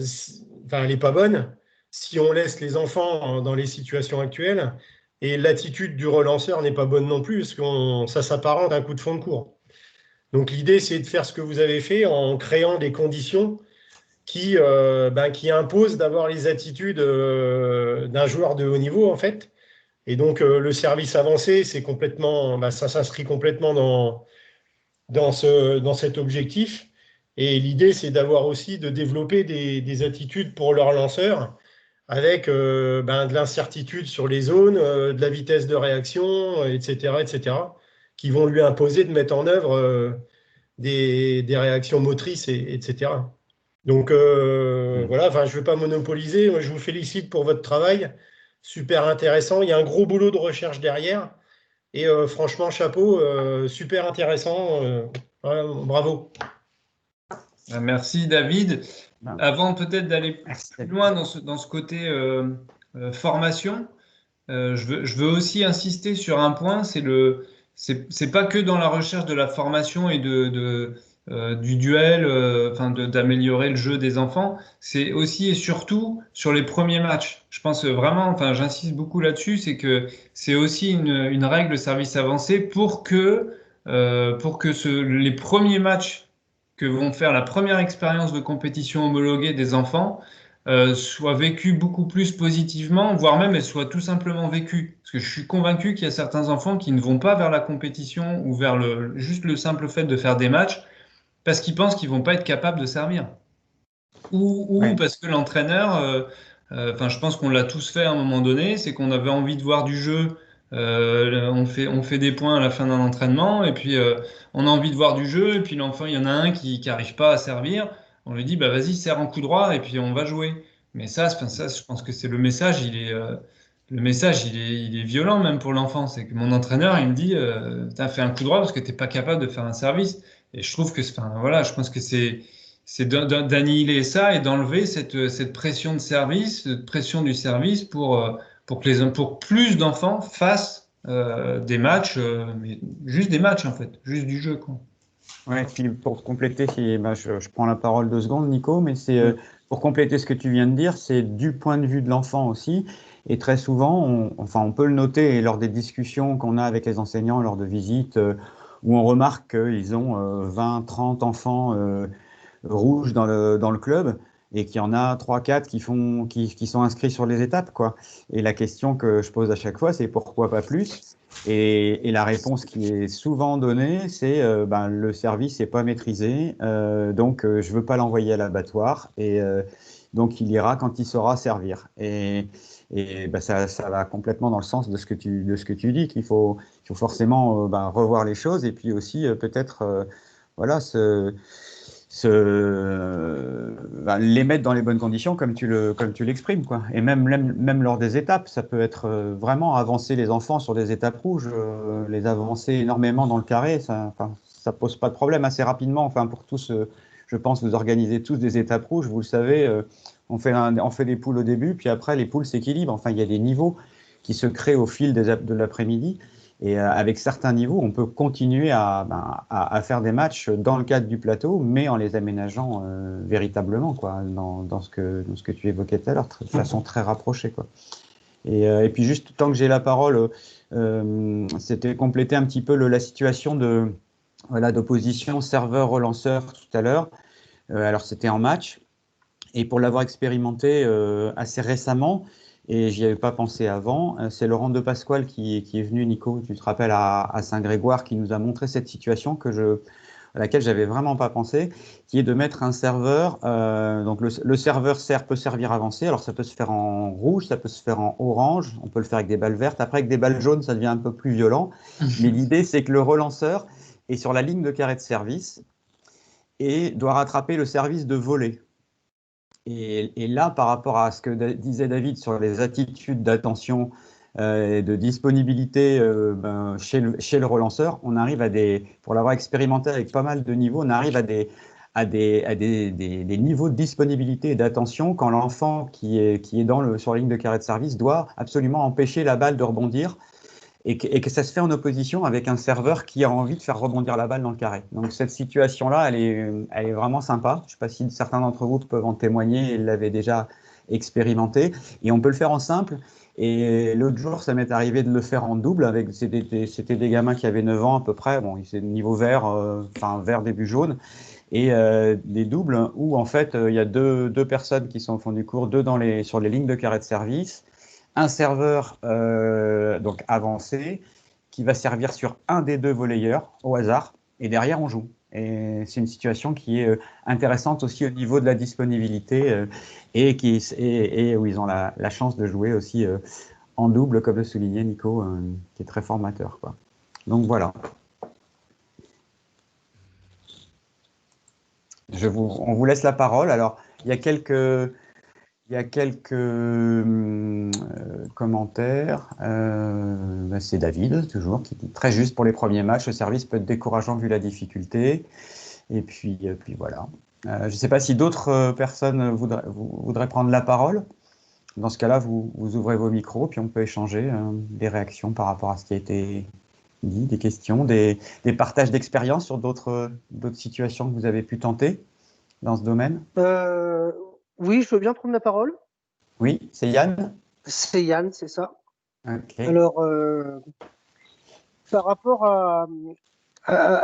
bonne si on laisse les enfants dans les situations actuelles. Et l'attitude du relanceur n'est pas bonne non plus, parce que ça s'apparente à un coup de fond de cours. Donc l'idée, c'est de faire ce que vous avez fait en créant des conditions qui imposent d'avoir les attitudes d'un joueur de haut niveau, en fait. Et donc le service avancé, c'est complètement, ça s'inscrit complètement dans cet objectif. Et l'idée, c'est de développer des attitudes pour leurs lanceurs, avec de l'incertitude sur les zones, de la vitesse de réaction, etc., qui vont lui imposer de mettre en œuvre des réactions motrices, etc. Donc voilà, je ne vais pas monopoliser. Moi, je vous félicite pour votre travail, super intéressant. Il y a un gros boulot de recherche derrière. Et franchement, chapeau, super intéressant. Voilà, bravo. Merci David. Avant peut-être d'aller plus loin dans ce côté formation, je veux aussi insister sur un point, c'est pas que dans la recherche de la formation et du duel, d'améliorer le jeu des enfants, c'est aussi et surtout sur les premiers matchs. Je pense vraiment, j'insiste beaucoup là-dessus, c'est que c'est aussi une règle service avancé pour que les premiers matchs que vont faire la première expérience de compétition homologuée des enfants soit vécue beaucoup plus positivement, voire même elle soit tout simplement vécue. Parce que je suis convaincu qu'il y a certains enfants qui ne vont pas vers la compétition ou vers juste le simple fait de faire des matchs parce qu'ils pensent qu'ils vont pas être capables de servir. Ou parce que l'entraîneur, je pense qu'on l'a tous fait à un moment donné, c'est qu'on avait envie de voir du jeu On fait des points à la fin d'un entraînement et puis on a envie de voir du jeu et puis l'enfant, il y en a un qui n'arrive pas à servir. On lui dit, bah vas-y, serre en coup droit et puis on va jouer. Mais ça, je pense que c'est le message, il est violent même pour l'enfant. C'est que mon entraîneur, il me dit, t'as fait un coup droit parce que t'es pas capable de faire un service. Et je trouve que, enfin, voilà, je pense que c'est d'annihiler ça et d'enlever cette pression de service, cette pression du service pour plus d'enfants fassent des matchs, mais juste des matchs en fait, juste du jeu, quoi. Ouais, puis pour compléter, je prends la parole 2 secondes, Nico, mais c'est Mm. pour compléter ce que tu viens de dire, c'est du point de vue de l'enfant aussi. Et très souvent, on peut le noter lors des discussions qu'on a avec les enseignants, lors de visites, où on remarque qu'ils ont 20, 30 enfants rouges dans le club et qu'il y en a 3, 4 qui sont inscrits sur les étapes, quoi. Et la question que je pose à chaque fois, c'est pourquoi pas plus? Et la réponse qui est souvent donnée, c'est ben, le service n'est pas maîtrisé, donc je veux pas l'envoyer à l'abattoir et donc il ira quand il saura servir. Et ben, ça va complètement dans le sens de ce que tu dis, qu'il faut forcément ben, revoir les choses et puis aussi peut-être voilà, ben, les mettre dans les bonnes conditions comme tu l'exprimes, quoi. Et même lors des étapes, ça peut être vraiment avancer les enfants sur des étapes rouges, les avancer énormément dans le carré, ça pose pas de problème assez rapidement. Enfin, pour tous, je pense vous organisez tous des étapes rouges, vous le savez, on fait des poules au début, puis après les poules s'équilibrent. Enfin, il y a des niveaux qui se créent au fil de l'après-midi. Et avec certains niveaux, on peut continuer à faire des matchs dans le cadre du plateau, mais en les aménageant véritablement, quoi, dans ce que tu évoquais tout à l'heure, de façon très rapprochée, quoi. Et puis juste, tant que j'ai la parole, c'était compléter un petit peu la situation voilà, d'opposition serveur-relanceur tout à l'heure. Alors c'était en match, et pour l'avoir expérimenté assez récemment, et j'y avais pas pensé avant, c'est Laurent de Pasquale qui est venu, Nico, tu te rappelles, à Saint-Grégoire, qui nous a montré cette situation à laquelle j'avais vraiment pas pensé, qui est de mettre un serveur. Donc le serveur peut servir avancé. Alors ça peut se faire en rouge, ça peut se faire en orange, on peut le faire avec des balles vertes. Après, avec des balles jaunes, ça devient un peu plus violent. Mais l'idée, c'est que le relanceur est sur la ligne de carré de service et doit rattraper le service de volée. Et là, par rapport à ce que disait David sur les attitudes d'attention et de disponibilité ben, chez le relanceur, on arrive pour l'avoir expérimenté avec pas mal de niveaux, on arrive à des niveaux de disponibilité et d'attention quand l'enfant qui est sur la ligne de carré de service doit absolument empêcher la balle de rebondir et que ça se fait en opposition avec un serveur qui a envie de faire rebondir la balle dans le carré. Donc cette situation-là, elle est vraiment sympa. Je ne sais pas si certains d'entre vous peuvent en témoigner et l'avaient déjà expérimenté. Et on peut le faire en simple. Et l'autre jour, ça m'est arrivé de le faire en double. C'était des gamins qui avaient 9 ans à peu près. Bon, c'est niveau vert, enfin vert début jaune. Et des doubles où en fait, il y a deux personnes qui sont au fond du cours, sur les lignes de carré de service, un serveur donc avancé qui va servir sur un des deux volleyeurs au hasard et derrière on joue. Et c'est une situation qui est intéressante aussi au niveau de la disponibilité et où ils ont la chance de jouer aussi en double, comme le soulignait Nico, qui est très formateur, quoi. Donc voilà. On vous laisse la parole. Alors, il y a quelques commentaires. Ben c'est David, toujours, qui dit très juste pour les premiers matchs. Le service peut être décourageant vu la difficulté. Et puis voilà. Je ne sais pas si d'autres personnes voudraient prendre la parole. Dans ce cas-là, vous ouvrez vos micros, puis on peut échanger des réactions par rapport à ce qui a été dit, des questions, des partages d'expériences sur d'autres situations que vous avez pu tenter dans ce domaine. Oui, je veux bien prendre la parole. Oui, c'est Yann. C'est Yann, c'est ça. Okay. Alors, par rapport à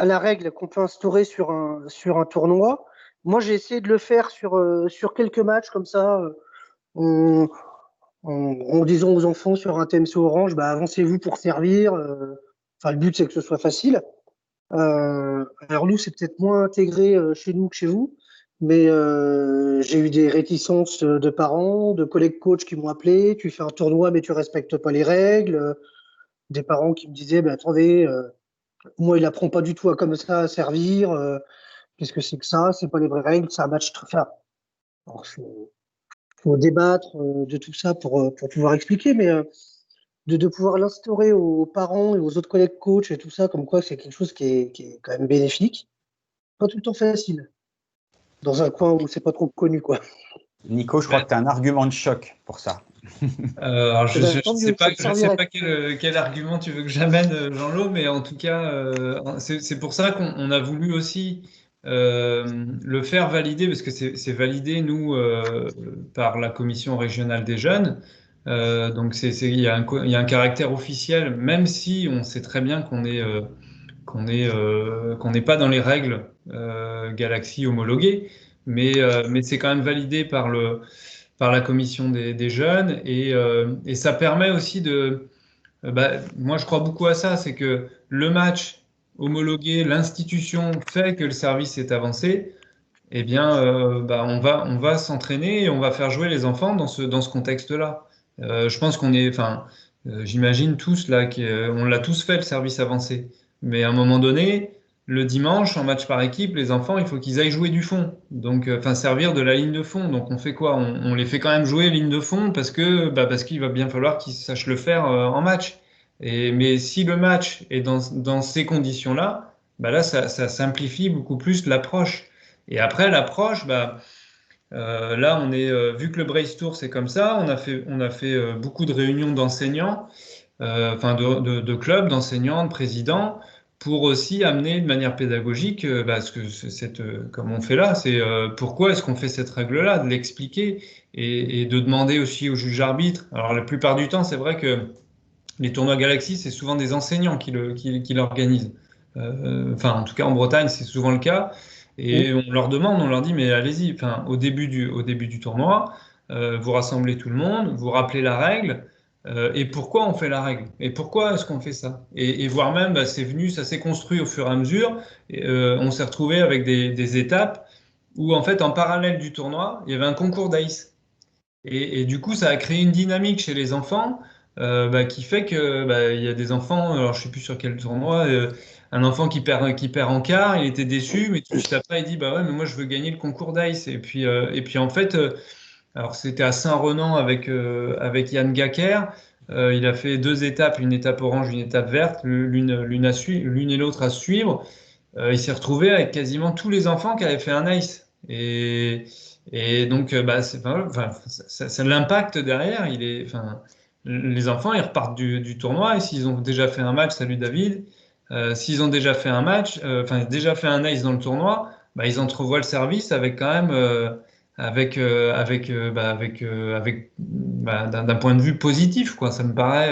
la règle qu'on peut instaurer sur un tournoi, moi j'ai essayé de le faire sur quelques matchs comme ça, en disant aux enfants sur un TMC orange, bah, avancez-vous pour servir. Enfin, le but c'est que ce soit facile. Alors nous, c'est peut-être moins intégré chez nous que chez vous, mais j'ai eu des réticences de parents, de collègues coachs qui m'ont appelé. Tu fais un tournoi, mais tu respectes pas les règles. des parents qui me disaient, bah, attendez, moi, il apprend pas du tout à comme ça à servir. Qu'est-ce que c'est que ça? C'est pas les vraies règles, c'est un match très fort. Alors, faut débattre de tout ça pour pouvoir expliquer, mais de pouvoir l'instaurer aux parents et aux autres collègues coachs et tout ça, comme quoi c'est quelque chose qui est quand même bénéfique. Pas tout le temps facile, dans un coin où c'est pas trop connu, quoi. Nico, je crois que tu as un argument de choc pour ça. Alors Eh ben, tant je sais mieux, ça pas, me je sais servirait. pas quel argument tu veux que j'amène, Jean-Lo, mais en tout cas, c'est pour ça qu'on a voulu aussi le faire valider, parce que c'est validé, nous, par la Commission régionale des jeunes. Donc, il y a un caractère officiel, même si on sait très bien qu'on n'est pas dans les règles Galaxy homologuées, mais c'est quand même validé par la commission des jeunes et ça permet aussi moi je crois beaucoup à ça, c'est que le match homologué, l'institution fait que le service est avancé, eh bien on va s'entraîner et on va faire jouer les enfants dans ce contexte-là. Je pense j'imagine tous là qu'on l'a tous fait le service avancé, mais à un moment donné, le dimanche en match par équipe, les enfants, il faut qu'ils aillent jouer du fond, donc servir de la ligne de fond. Donc on fait quoi? On les fait quand même jouer ligne de fond parce qu'il va bien falloir qu'ils sachent le faire en match. Mais si le match est dans ces conditions-là, là ça simplifie beaucoup plus l'approche. Et après l'approche, là, vu que le Brace Tour, c'est comme ça, on a fait beaucoup de réunions d'enseignants, de clubs, d'enseignants, de présidents, pour aussi amener de manière pédagogique, comme on fait là, c'est pourquoi est-ce qu'on fait cette règle-là, de l'expliquer et de demander aussi au juge arbitre. Alors, la plupart du temps, c'est vrai que les tournois Galaxy, c'est souvent des enseignants qui l'organisent. En tout cas, en Bretagne, c'est souvent le cas. Et on leur demande, on leur dit, mais allez-y, au début du tournoi, vous rassemblez tout le monde, vous rappelez la règle, et pourquoi on fait la règle, et pourquoi est-ce qu'on fait ça, et voire même, c'est venu, ça s'est construit au fur et à mesure, et, on s'est retrouvé avec des étapes où, en fait, en parallèle du tournoi, il y avait un concours d'Aïs. Et du coup, ça a créé une dynamique chez les enfants qui fait que il y a des enfants, alors je sais plus sur quel tournoi, un enfant qui perd en quart, il était déçu, mais tout de suite après, il dit bah ouais, mais moi je veux gagner le concours d'Ice. Et puis en fait, alors c'était à Saint-Renan avec Yann Gacker. Il a fait deux étapes, une étape orange, une étape verte, l'une et l'autre à suivre. Il s'est retrouvé avec quasiment tous les enfants qui avaient fait un ice. Et donc, l'impact derrière, les enfants, ils repartent du tournoi et s'ils ont déjà fait un match, salut David, s'ils ont déjà fait un match, déjà fait un ice dans le tournoi, ils entrevoient le service avec quand même, d'un point de vue positif, quoi. Ça me paraît.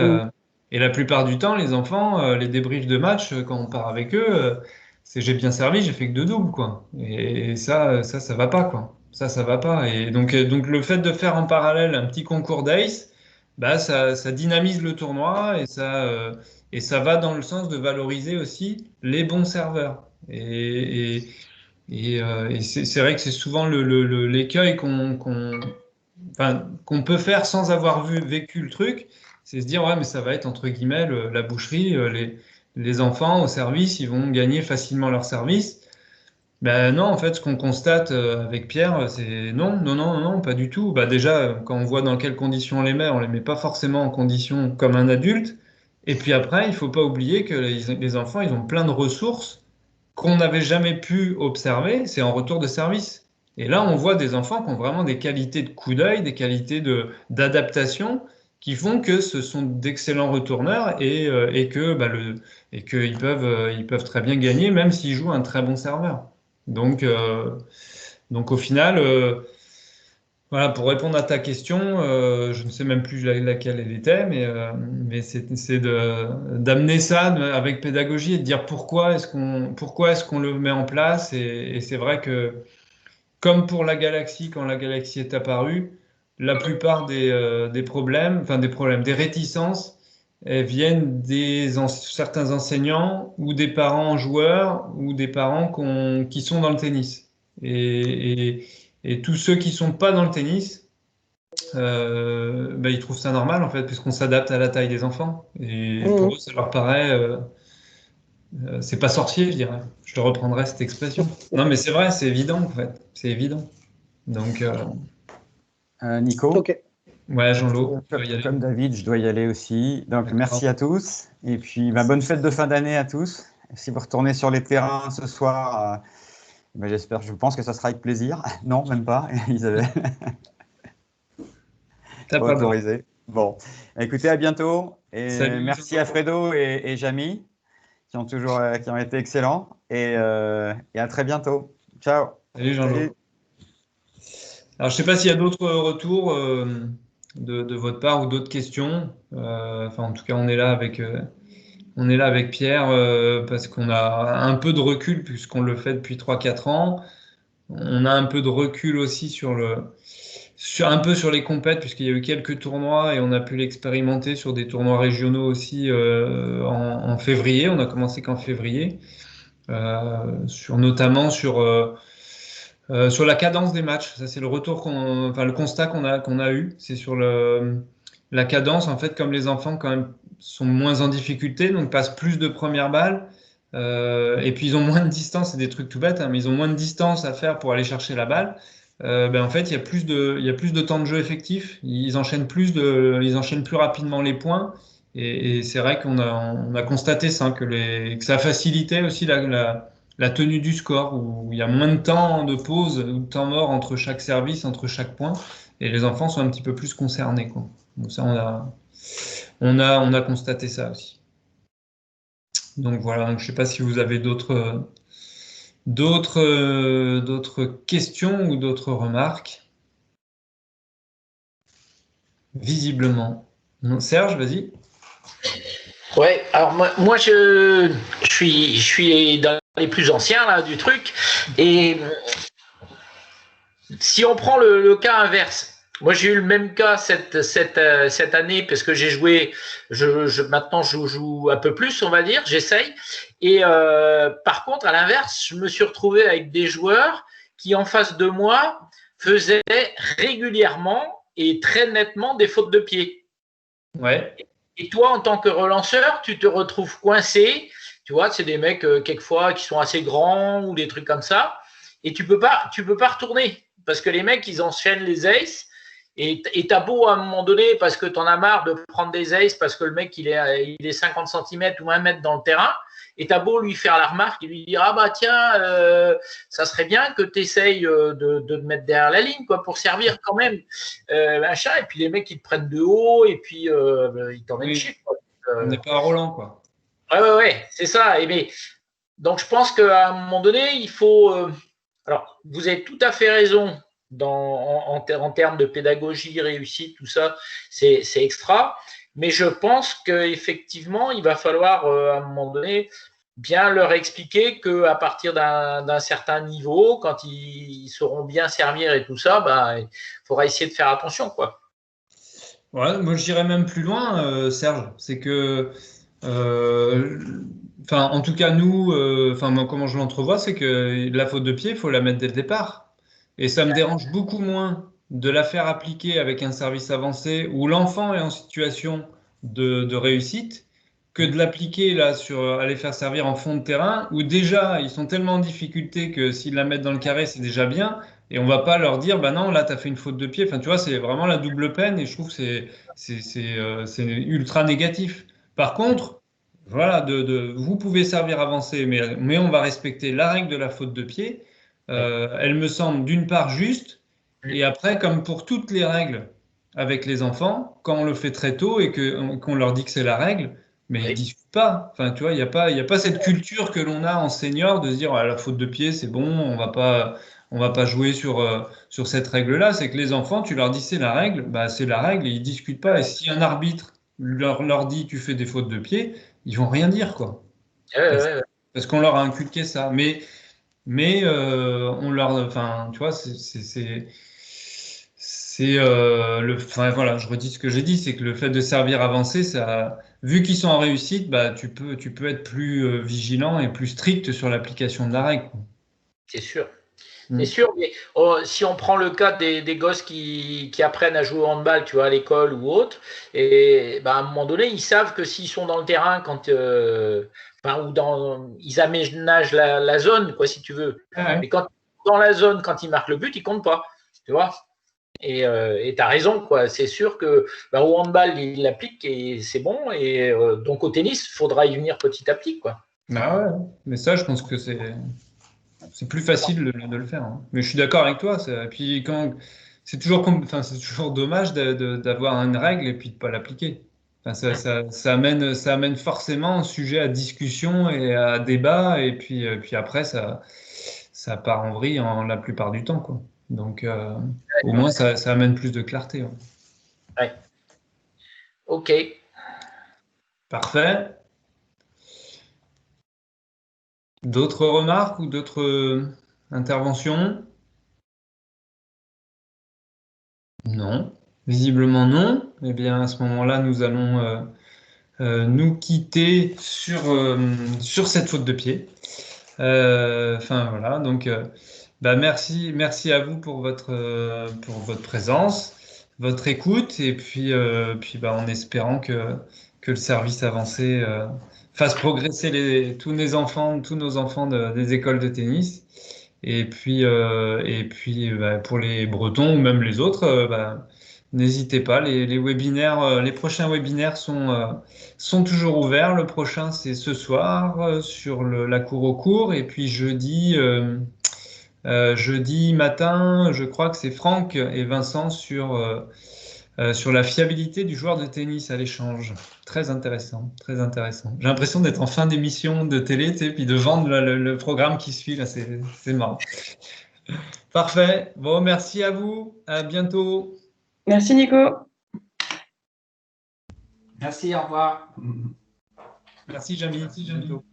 Et la plupart du temps, les enfants, les débriefs de match, quand on part avec eux, c'est j'ai bien servi, j'ai fait que deux doubles, quoi. Et ça va pas, quoi. Ça va pas. Et donc le fait de faire en parallèle un petit concours d'ace, ça dynamise le tournoi et ça va dans le sens de valoriser aussi les bons serveurs. Et c'est vrai que c'est souvent l'écueil qu'on peut faire sans avoir vécu le truc, c'est se dire, ouais, mais ça va être entre guillemets la boucherie, les enfants au service, ils vont gagner facilement leur service. Ben non, en fait, ce qu'on constate avec Pierre, c'est non, non, non, non, pas du tout. Déjà, quand on voit dans quelles conditions on les met pas forcément en conditions comme un adulte. Et puis après, il faut pas oublier que les enfants, ils ont plein de ressources qu'on n'avait jamais pu observer, c'est en retour de service. Et là, on voit des enfants qui ont vraiment des qualités de coup d'œil, des qualités d'adaptation qui font que ce sont d'excellents retourneurs et ils peuvent très bien gagner même s'ils jouent un très bon serveur. Donc, euh, donc au final, voilà, pour répondre à ta question, je ne sais même plus laquelle elle était, mais c'est d'amener ça avec pédagogie et de dire pourquoi est-ce qu'on le met en place. Et c'est vrai que, comme pour la galaxie, quand la galaxie est apparue, la plupart des problèmes, des réticences, elles viennent certains enseignants ou des parents joueurs ou des parents qui sont dans le tennis. Et tous ceux qui sont pas dans le tennis, ils trouvent ça normal en fait, puisqu'on s'adapte à la taille des enfants. Et Mmh. pour eux, ça leur paraît, c'est pas sorcier, je dirais. Je reprendrai cette expression. Non, mais c'est vrai, c'est évident en fait, c'est évident. Donc, Nico, Ok. ouais, Jean-Lo, tu dois y aller. comme David, je dois y aller aussi. Donc, D'accord. merci à tous. Et puis, bonne fête de fin d'année à tous. Si vous retournez sur les terrains ce soir, je pense que ça sera avec plaisir. Non, même pas, Isabelle. T'as Pas pas le droit. autorisé. Bon, écoutez, à bientôt. Et Salut, merci Jean-Lo. à Fredo et Jamy qui ont été excellents. Et à très bientôt. Ciao. Salut, Jean-Lo. Salut. Alors, je sais pas s'il y a d'autres retours de votre part ou d'autres questions. Enfin, en tout cas, on est là avec Pierre parce qu'on a un peu de recul puisqu'on le fait depuis 3-4 ans. On a un peu de recul aussi un peu sur les compètes puisqu'il y a eu quelques tournois et on a pu l'expérimenter sur des tournois régionaux aussi en février. On a commencé qu'en février, notamment sur la cadence des matchs. Ça, c'est le le constat qu'on a eu. C'est sur la cadence. En fait, comme les enfants quand même sont moins en difficulté, donc passent plus de premières balles. Et puis ils ont moins de distance, c'est des trucs tout bêtes, hein, mais ils ont moins de distance à faire pour aller chercher la balle. En fait, il y a plus de temps de jeu effectif. Ils enchaînent plus rapidement les points. Et c'est vrai on a constaté ça, que ça facilitait aussi la tenue du score, où il y a moins de temps de pause ou de temps mort entre chaque service, entre chaque point, et les enfants sont un petit peu plus concernés, quoi. Donc ça, on a constaté ça aussi. Donc voilà, donc je ne sais pas si vous avez d'autres questions ou d'autres remarques. Visiblement. Non, Serge, vas-y. Ouais, alors moi je suis dans les plus anciens là du truc, et si on prend le cas inverse, moi j'ai eu le même cas cette année parce que j'ai joué, maintenant je joue un peu plus, on va dire, j'essaye, et par contre à l'inverse, je me suis retrouvé avec des joueurs qui en face de moi faisaient régulièrement et très nettement des fautes de pied. Ouais. Et toi, en tant que relanceur, tu te retrouves coincé. Tu vois, c'est des mecs quelquefois qui sont assez grands ou des trucs comme ça. Et tu peux pas retourner parce que les mecs, ils enchaînent les aces. Et t'as beau à un moment donné, parce que t'en as marre de prendre des aces parce que le mec, il est 50 cm ou 1 mètre dans le terrain. Et t'as beau lui faire la remarque et lui dire, ah bah tiens, ça serait bien que tu essayes de te mettre derrière la ligne, quoi, pour servir quand même. Machin. Et puis les mecs, ils te prennent de haut et puis ils t'en mettent chier, quoi. On n'est pas à Roland, quoi. Ouais, c'est ça. Donc je pense qu'à un moment donné, il faut. Alors, vous avez tout à fait raison en termes de pédagogie, réussite, tout ça, c'est extra. Mais je pense qu'effectivement, il va falloir à un moment donné bien leur expliquer qu'à partir d'un certain niveau, quand ils sauront bien servir et tout ça, il faudra essayer de faire attention, quoi. Ouais, moi, j'irais même plus loin, Serge. C'est que, en tout cas, nous, moi, comment je l'entrevois, c'est que la faute de pied, il faut la mettre dès le départ. Et ça me dérange beaucoup moins de la faire appliquer avec un service avancé où l'enfant est en situation de réussite que de l'appliquer là sur aller faire servir en fond de terrain où déjà ils sont tellement en difficulté que s'ils la mettent dans le carré, c'est déjà bien. Et on va pas leur dire, bah non, là, tu as fait une faute de pied. Enfin, tu vois, c'est vraiment la double peine et je trouve que c'est ultra négatif. Par contre, voilà, vous pouvez servir avancé, mais on va respecter la règle de la faute de pied. Elle me semble d'une part juste, et après, comme pour toutes les règles avec les enfants, quand on le fait très tôt et qu'on leur dit que c'est la règle, mais ils ne discutent pas. Enfin, tu vois, il y a pas cette culture que l'on a en senior de se dire, ah, la faute de pied, c'est bon, on va pas jouer sur cette règle-là. C'est que les enfants, tu leur dis c'est la règle, bah, c'est la règle et ils discutent pas. Et si un arbitre leur dit tu fais des fautes de pied, ils vont rien dire, quoi. Parce qu'on leur a inculqué ça. Mais on leur, enfin, tu vois, enfin voilà, je redis ce que j'ai dit, c'est que le fait de servir avancé, ça, vu qu'ils sont en réussite, bah tu peux être plus vigilant et plus strict sur l'application de la règle, quoi. C'est sûr. C'est sûr, mais si on prend le cas des gosses qui apprennent à jouer au handball, tu vois, à l'école ou autre, et à un moment donné, ils savent que s'ils sont dans le terrain quand ils aménagent la zone, quoi, si tu veux. Ouais. Mais dans la zone, quand ils marquent le but, ils comptent pas, tu vois. Et tu as raison, quoi. C'est sûr que au handball, il l'applique et c'est bon. Et donc au tennis, il faudra y venir petit à petit, quoi. Ah ouais, mais ça, je pense que c'est plus facile de le faire, hein. Mais je suis d'accord avec toi. Et puis c'est toujours, c'est toujours dommage d'avoir une règle et puis de pas l'appliquer. Enfin, ça amène forcément un sujet à discussion et à débat. Et puis après, ça part en vrille la plupart du temps, quoi. Donc, au moins, ça amène plus de clarté, ouais. Ouais. Ok. Parfait. D'autres remarques ou d'autres interventions? Non. Visiblement non. Eh bien, à ce moment-là, nous allons nous quitter sur cette faute de pied. Enfin, voilà. Donc, merci à vous pour votre présence, votre écoute, et puis en espérant que le service avancé fasse progresser tous nos enfants des écoles de tennis. Et puis, pour les Bretons ou même les autres, n'hésitez pas. Les webinaires, les prochains webinaires sont toujours ouverts. Le prochain, c'est ce soir sur la cour aux cours. Et puis jeudi matin, je crois que c'est Franck et Vincent sur la fiabilité du joueur de tennis à l'échange. Très intéressant, très intéressant. J'ai l'impression d'être en fin d'émission de télé, tu sais, puis de vendre le programme qui suit. Là, c'est marrant. Parfait. Bon, merci à vous. À bientôt. Merci Nico. Merci, au revoir. Merci, Jamy. À bientôt.